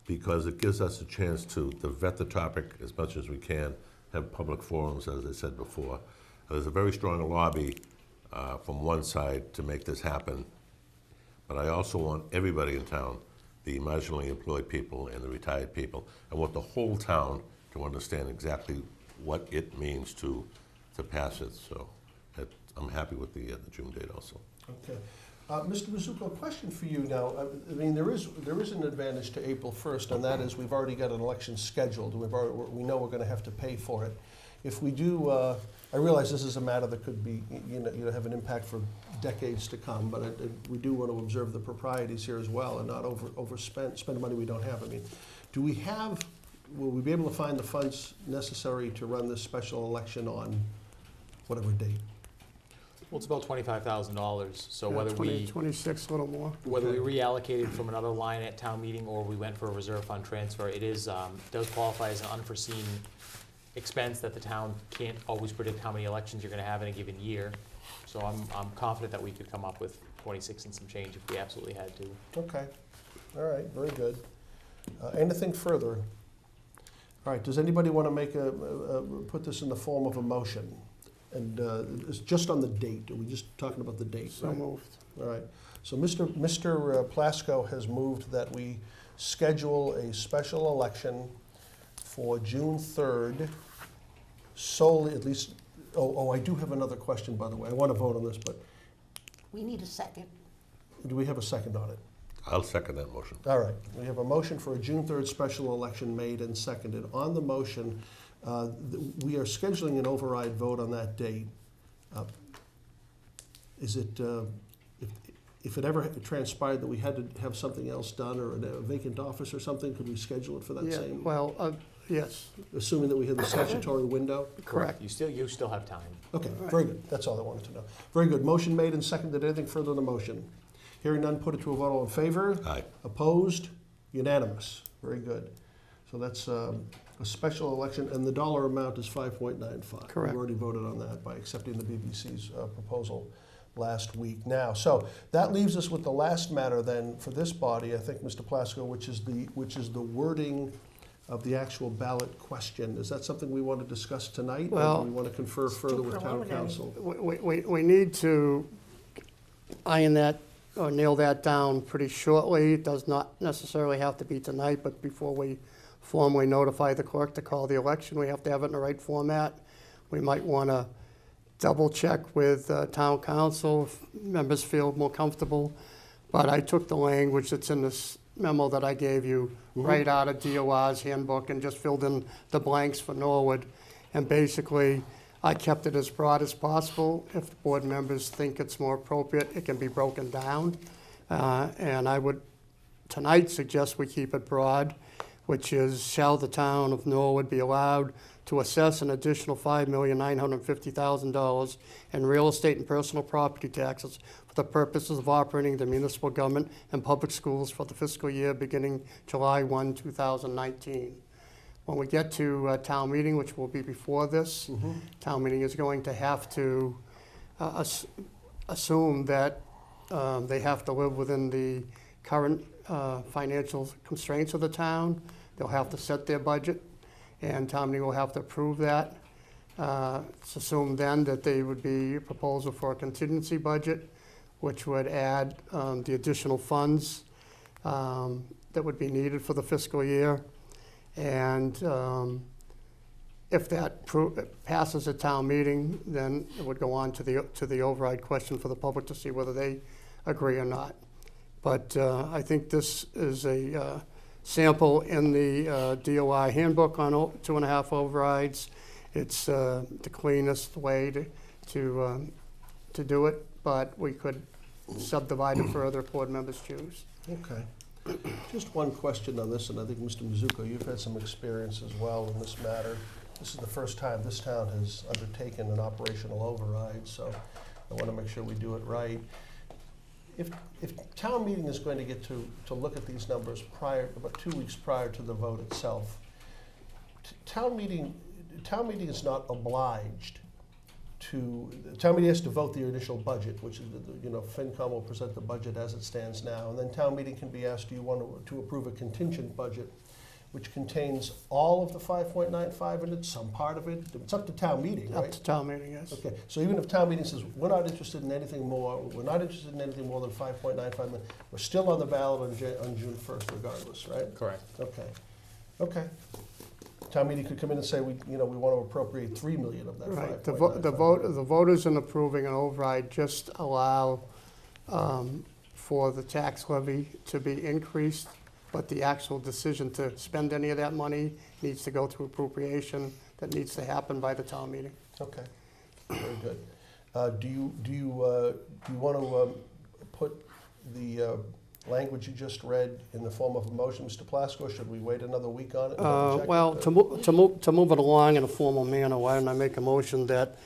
because it gives us a chance to vet the topic as much as we can, have public forums, as I said before. There's a very strong lobby from one side to make this happen, but I also want everybody in town, the marginally employed people and the retired people, I want the whole town to understand exactly what it means to pass it. So I'm happy with the June date also. Okay. Mr. Mizuko, a question for you now. I mean, there is an advantage to April 1st, and that is we've already got an election scheduled. We know we're going to have to pay for it. If we do, I realize this is a matter that could be, have an impact for decades to come, but we do want to observe the proprieties here as well and not spend money we don't have. I mean, will we be able to find the funds necessary to run this special election on whatever date? Well, it's about $25,000, so Yeah, whether 26, a little more. we reallocated from another line at town meeting or we went for a reserve fund transfer, it is, does qualify as an unforeseen expense that the town can't always predict how many elections you're gonna have in a given year. So I'm confident that we could come up with 26 and some change if we absolutely had to. Okay. All right, very good. Anything further? All right, does anybody want to put this in the form of a motion? And it's just on the date. Are we just talking about the date? So right? moved. All right. So Mr. Plasko has moved that we schedule a special election for June 3rd, solely, at least, I do have another question, by the way. I want to vote on this, but We need a second. do we have a second on it? I'll second that motion. All right. We have a motion for a June 3rd special election made and seconded. On the motion, we are scheduling an override vote on that date. Is it, if it ever transpired that we had to have something else done or a vacant office or something, could we schedule it for that Yeah, same? well, yes, Assuming that we had the statutory window? correct. You still have time. Okay, very good. That's all I wanted to know. Very good. Motion made and seconded. Anything further on the motion? Hearing none, put it to a vote. All in favor? Aye. Opposed? Unanimous. Very good. So that's a special election, and the dollar amount is 5.95. Correct. We already voted on that by accepting the BBC's proposal last week. Now, so that leaves us with the last matter then for this body, I think, Mr. Plasko, which is the wording of the actual ballot question. Is that something we want to discuss tonight? Or Well, do we want to confer further with town preliminary. council? We need to iron that or nail that down pretty shortly. It does not necessarily have to be tonight, but before we formally notify the clerk to call the election, we have to have it in the right format. We might want to double check with town council if members feel more comfortable. But I took the language that's in this memo that I gave you right out of DOR's handbook and just filled in the blanks for Norwood. And basically, I kept it as broad as possible. If the board members think it's more appropriate, it can be broken down. And I would tonight suggest we keep it broad, which is, shall the town of Norwood be allowed to assess an additional $5,950,000 in real estate and personal property taxes for the purposes of operating the municipal government and public schools for the fiscal year beginning July 1, 2019. When we get to town meeting, which will be before this, town meeting is going to have to assume that they have to live within the current financial constraints of the town. They'll have to set their budget, and town meeting will have to approve that. It's assumed then that there would be a proposal for a contingency budget, which would add the additional funds that would be needed for the fiscal year. And if that passes at town meeting, then it would go on to the override question for the public to see whether they agree or not. But I think this is a sample in the DOI handbook on 2.5 overrides. It's the cleanest way to do it, but we could subdivide it further if board members choose. Okay. Just one question on this, and I think, Mr. Mizuko, you've had some experience as well in this matter. This is the first time this town has undertaken an operational override, so I want to make sure we do it right. If town meeting is going to get to look at these numbers about 2 weeks prior to the vote itself, town meeting is not obliged town meeting has to vote the initial budget, which is, FinCom will present the budget as it stands now, and then town meeting can be asked, do you want to approve a contingent budget, which contains all of the 5.95 in it, some part of it? It's up to town meeting, right? Up to town meeting, yes. Okay, so even if town meeting says, we're not interested in anything more, we're not interested in anything more than 5.95 million, we're still on the ballot on June 1st regardless, right? Correct. Okay. Town meeting could come in and say, we want to appropriate 3 million of that 5.95. Right, the voters in approving an override just allow for the tax levy to be increased, but the actual decision to spend any of that money needs to go through appropriation. That needs to happen by the town meeting. Okay, very good. Do you want to put the language you just read in the form of a motion, Mr. Plasko? Should we wait another week on it? and double check Well, it? to move it along in a formal manner, why don't I make a motion that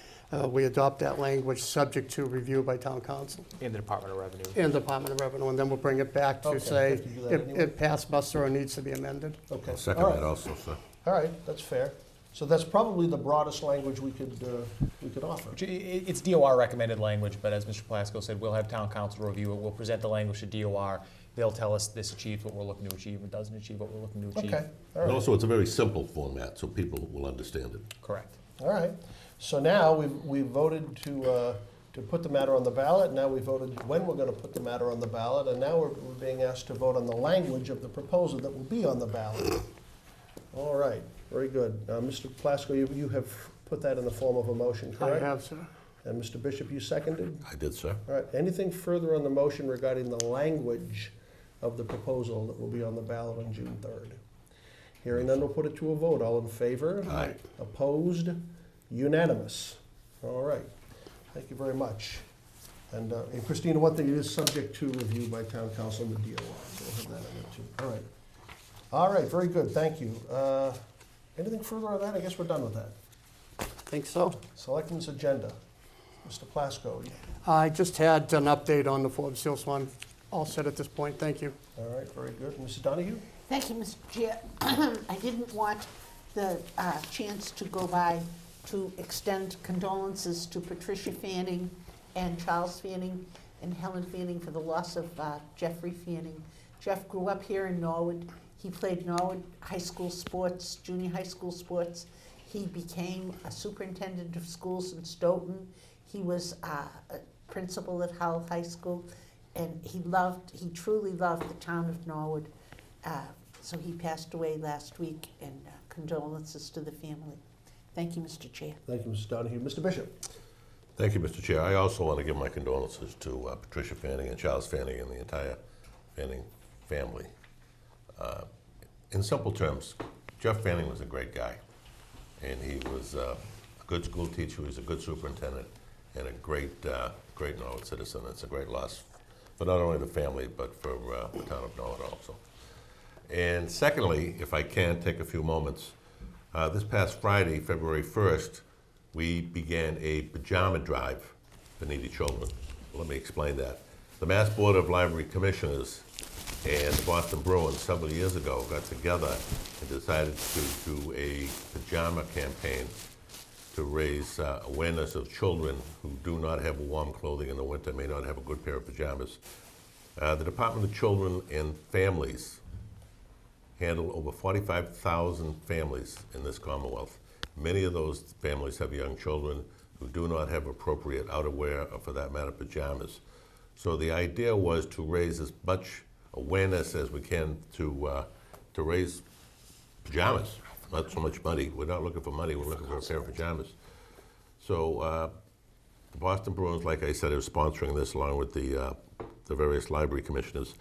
we adopt that language subject to review by town council In the Department of Revenue. and Department of Revenue, and then we'll bring it back to Okay, say have to do that if anyway? it passed muster or needs to be amended. Okay, I'll second all right. that also, sir. All right, that's fair. So that's probably the broadest language we could offer. It's DOR recommended language, but as Mr. Plasko said, we'll have town council review it. We'll present the language to DOR. They'll tell us this achieves what we're looking to achieve, it doesn't achieve what we're looking to achieve. Okay, all And right. also, it's a very simple format, so people will understand it. Correct. All right. So now we've voted to put the matter on the ballot. Now we voted when we're going to put the matter on the ballot, and now we're being asked to vote on the language of the proposal that will be on the ballot. All right, very good. Mr. Plasko, you have put that in the form of a motion, I correct? have, sir. And Mr. Bishop, you seconded? I did, sir. All right. Anything further on the motion regarding the language of the proposal that will be on the ballot on June 3rd? Hearing none, we'll put it to a vote. All in favor? Aye. Opposed? Unanimous. All right. Thank you very much. And Christina, one thing, it is subject to review by town council and the DOR, so we'll have that in there too. All right. All right, very good, thank you. Anything further on that? I guess we're done with that. Think so? Selectmen's agenda. Mr. Plasko. I just had an update on the Forbes Hills one. All set at this point. Thank you. All right, very good. Mrs. Donahue? Thank you, Mr. Chair. I didn't want the chance to go by to extend condolences to Patricia Fanning and Charles Fanning and Helen Fanning for the loss of Jeffrey Fanning. Jeff grew up here in Norwood. He played Norwood high school sports, junior high school sports. He became a superintendent of schools in Stoughton. He was a principal at Howell High School, and he truly loved the town of Norwood. So he passed away last week, and condolences to the family. Thank you, Mr. Chair. Thank you, Mrs. Donahue. Mr. Bishop? Thank you, Mr. Chair. I also want to give my condolences to Patricia Fanning and Charles Fanning and the entire Fanning family. In simple terms, Jeff Fanning was a great guy, and he was a good school teacher, he was a good superintendent, and a great Norwood citizen. It's a great loss for not only the family, but for the town of Norwood also. And secondly, if I can take a few moments, this past Friday, February 1st, we began a pajama drive for needy children. Let me explain that. The Mass Board of Library Commissioners and the Boston Bruins several years ago got together and decided to do a pajama campaign to raise awareness of children who do not have warm clothing in the winter, may not have a good pair of pajamas. The Department of Children and Families handle over 45,000 families in this Commonwealth. Many of those families have young children who do not have appropriate outerwear, or for that matter, pajamas. So the idea was to raise as much awareness as we can to raise pajamas, not so much money. We're not looking for money, we're looking for a pair of pajamas. So the Boston Bruins, like I said, are sponsoring this along with the various library commissioners.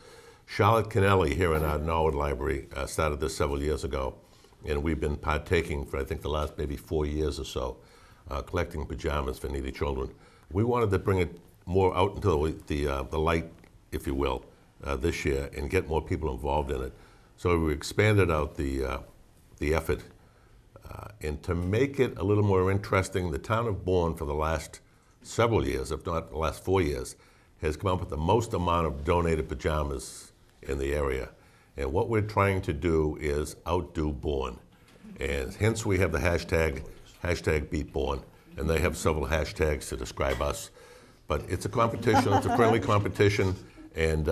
Charlotte Kennelly here in our Norwood Library started this several years ago, and we've been partaking for I think the last maybe 4 years or so, collecting pajamas for needy children. We wanted to bring it more out into the light, if you will, this year and get more people involved in it. So we expanded out the effort. And to make it a little more interesting, the town of Bourne for the last several years, if not the last 4 years, has come up with the most amount of donated pajamas in the area. And what we're trying to do is outdo Bourne. And hence we have the hashtag Beat Bourne, and they have several hashtags to describe us. But it's a competition, it's a friendly competition, and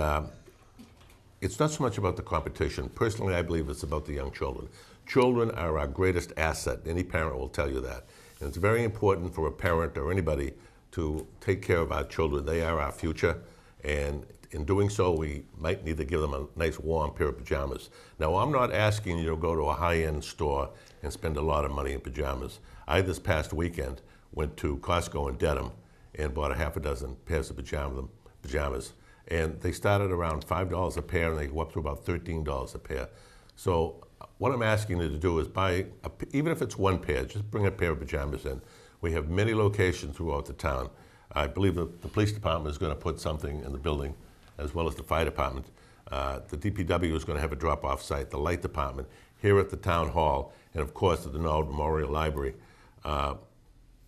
it's not so much about the competition. Personally, I believe it's about the young children. Children are our greatest asset. Any parent will tell you that. And it's very important for a parent or anybody to take care of our children. They are our future, and in doing so, we might need to give them a nice warm pair of pajamas. Now, I'm not asking you to go to a high-end store and spend a lot of money in pajamas. I, this past weekend, went to Costco in Dedham and bought a half a dozen pairs of pajamas. And they started around $5 a pair, and they go up to about $13 a pair. So what I'm asking you to do is buy, even if it's one pair, just bring a pair of pajamas in. We have many locations throughout the town. I believe that the police department is going to put something in the building, as well as the fire department. The DPW is going to have a drop-off site, the light department, here at the town hall, and of course at the Norwood Memorial Library.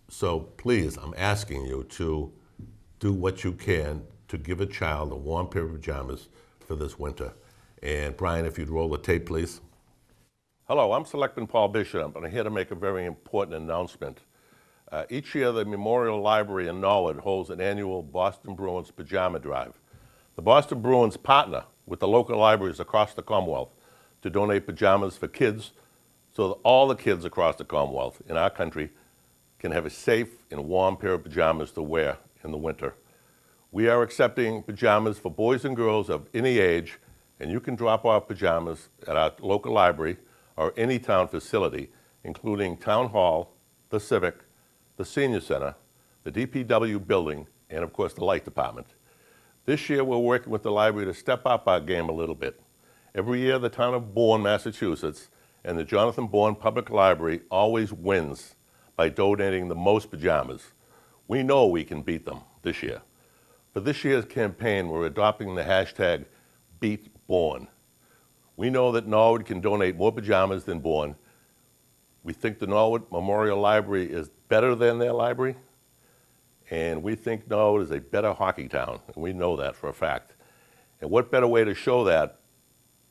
So please, I'm asking you to do what you can to give a child a warm pair of pajamas for this winter. And Brian, if you'd roll the tape, please. Hello, I'm Selectman Paul Bishop, and I'm here to make a very important announcement. Each year, the Memorial Library in Norwood holds an annual Boston Bruins Pajama Drive. The Boston Bruins partner with the local libraries across the Commonwealth to donate pajamas for kids so that all the kids across the Commonwealth in our country can have a safe and warm pair of pajamas to wear in the winter. We are accepting pajamas for boys and girls of any age, and you can drop off pajamas at our local library or any town facility, including Town Hall, the Civic, the Senior Center, the DPW building, and of course the Light Department. This year we're working with the library to step up our game a little bit. Every year the town of Bourne, Massachusetts, and the Jonathan Bourne Public Library always wins by donating the most pajamas. We know we can beat them this year. For this year's campaign, we're adopting the hashtag Beat Bourne. We know that Norwood can donate more pajamas than Bourne. We think the Norwood Memorial Library is better than their library, and we think Norwood is a better hockey town, and we know that for a fact. And what better way to show that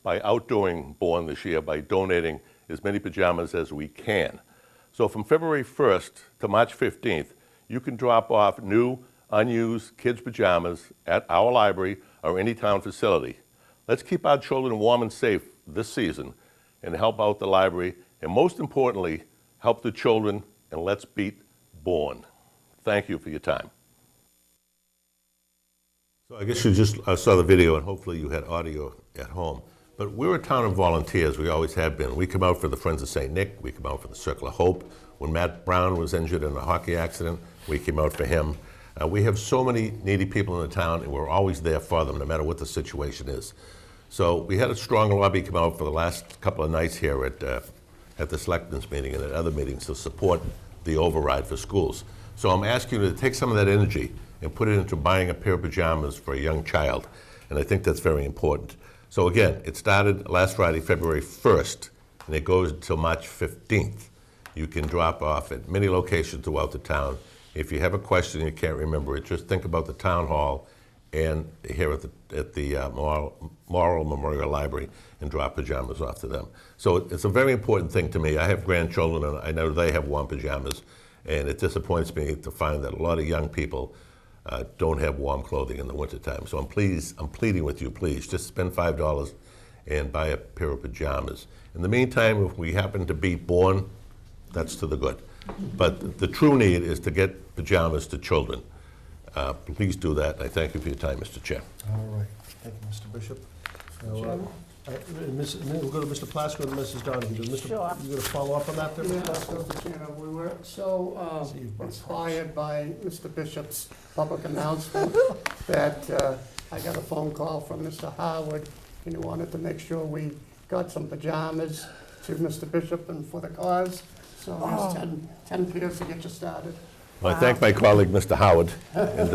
by outdoing Bourne this year by donating as many pajamas as we can. So from February 1st to March 15th, you can drop off new, unused kids' pajamas at our library or any town facility. Let's keep our children warm and safe this season and help out the library, and most importantly, help the children, and let's beat Bourne. Thank you for your time. So I guess you just saw the video, and hopefully you had audio at home. But we're a town of volunteers. We always have been. We come out for the Friends of St. Nick. We come out for the Circle of Hope. When Matt Brown was injured in a hockey accident, we came out for him. We have so many needy people in the town, and we're always there for them, no matter what the situation is. So we had a strong lobby come out for the last couple of nights here at the Selectmen's meeting and at other meetings to support the override for schools. So I'm asking you to take some of that energy and put it into buying a pair of pajamas for a young child, and I think that's very important. So again, it started last Friday, February 1st, and it goes until March 15th. You can drop off at many locations throughout the town. If you have a question and you can't remember it, just think about the town hall and here at the Morrill Memorial Library and drop pajamas off to them. So it's a very important thing to me. I have grandchildren, and I know they have warm pajamas, and it disappoints me to find that a lot of young people don't have warm clothing in the wintertime. So I'm pleading with you, please, just spend $5 and buy a pair of pajamas. In the meantime, if we happen to beat Bourne, That's to the good. But the true need is to get pajamas to children. Please do that. I thank you for your time, Mr. Chair. All right, thank you, Mr. Bishop. So, Chairman? we'll go to Mr. Plasko and Mrs. Donahue. Mr. Sure. You gonna follow up on that there, Mr. Yes, Plasko? Mr. Chairman, we were so See you've brought inspired by Mr. Bishop's public announcement that I got a phone call from Mr. Howard, and he wanted to make sure we got some pajamas to Mr. Bishop and for the cause. So here's 10 pairs to get you started. Well, I thank my colleague, Mr. Howard, and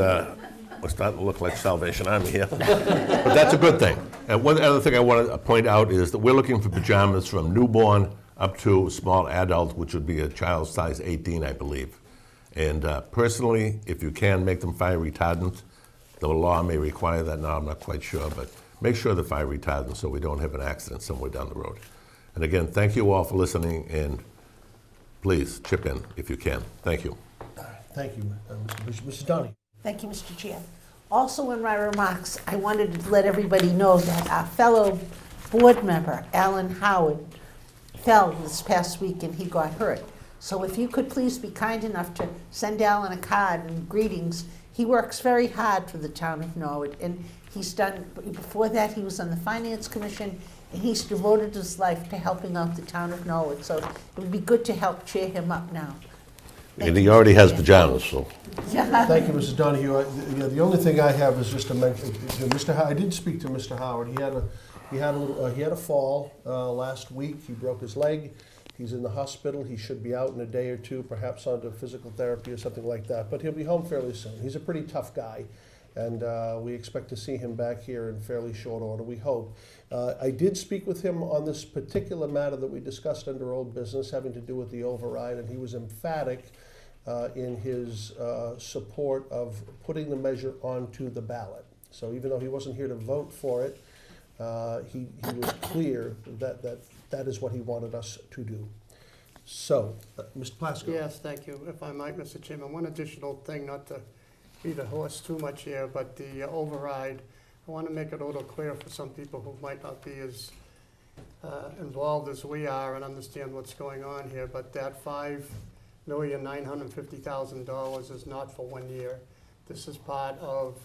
we're starting to look like Salvation Army here. But that's a good thing. And one other thing I want to point out is that we're looking for pajamas from newborn up to small adult, which would be a child size 18, I believe. And personally, if you can, make them fire retardant. The law may require that now, I'm not quite sure, but make sure they're fire retardant so we don't have an accident somewhere down the road. And again, thank you all for listening, and please chip in if you can. Thank you. Thank you, Mr. Bishop. Mrs. Donahue? Thank you, Mr. Chair. Also in my remarks, I wanted to let everybody know that our fellow board member, Alan Howard, fell this past week and he got hurt. So if you could please be kind enough to send Alan a card and greetings. He works very hard for the town of Norwood, and he's done, before that, he was on the Finance Commission, and he's devoted his life to helping out the town of Norwood. So it would be good to help cheer him up now. And he already has pajamas, so. Thank you, Mrs. Donahue. The only thing I have is just to mention, I did speak to Mr. Howard. He had a fall last week. He broke his leg. He's in the hospital. He should be out in a day or two, perhaps onto physical therapy or something like that. But he'll be home fairly soon. He's a pretty tough guy, and we expect to see him back here in fairly short order, we hope. I did speak with him on this particular matter that we discussed under old business having to do with the override, and he was emphatic in his support of putting the measure onto the ballot. So even though he wasn't here to vote for it, he was clear that is what he wanted us to do. So, Mr. Plasko. Yes, thank you. If I might, Mr. Chairman, one additional thing, not to beat a horse too much here, but the override, I want to make it a little clear for some people who might not be as involved as we are and understand what's going on here, but that $5,950,000 is not for 1 year. This is part of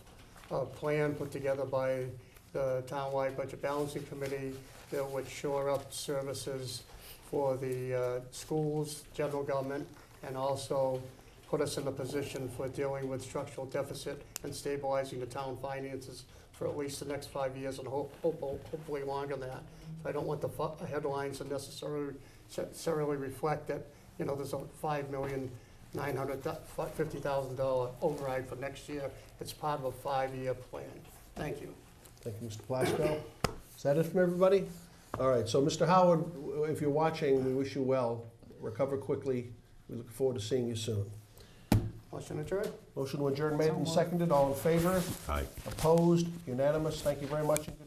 a plan put together by the Townwide Budget Balancing Committee that would shore up services for the schools, general government, and also put us in a position for dealing with structural deficit and stabilizing the town finances for at least the next 5 years and hopefully longer than that. So I don't want the headlines to necessarily reflect that, you know, there's a $5,950,000 override for next year. It's part of a 5-year plan. Thank you. Thank you, Mr. Plasko. Is that it from everybody? All right, so Mr. Howard, if you're watching, we wish you well. Recover quickly. We look forward to seeing you soon. Motion adjourned. Motion to adjourn made and seconded. All in favor? Aye. Opposed? Unanimous? Thank you very much. And good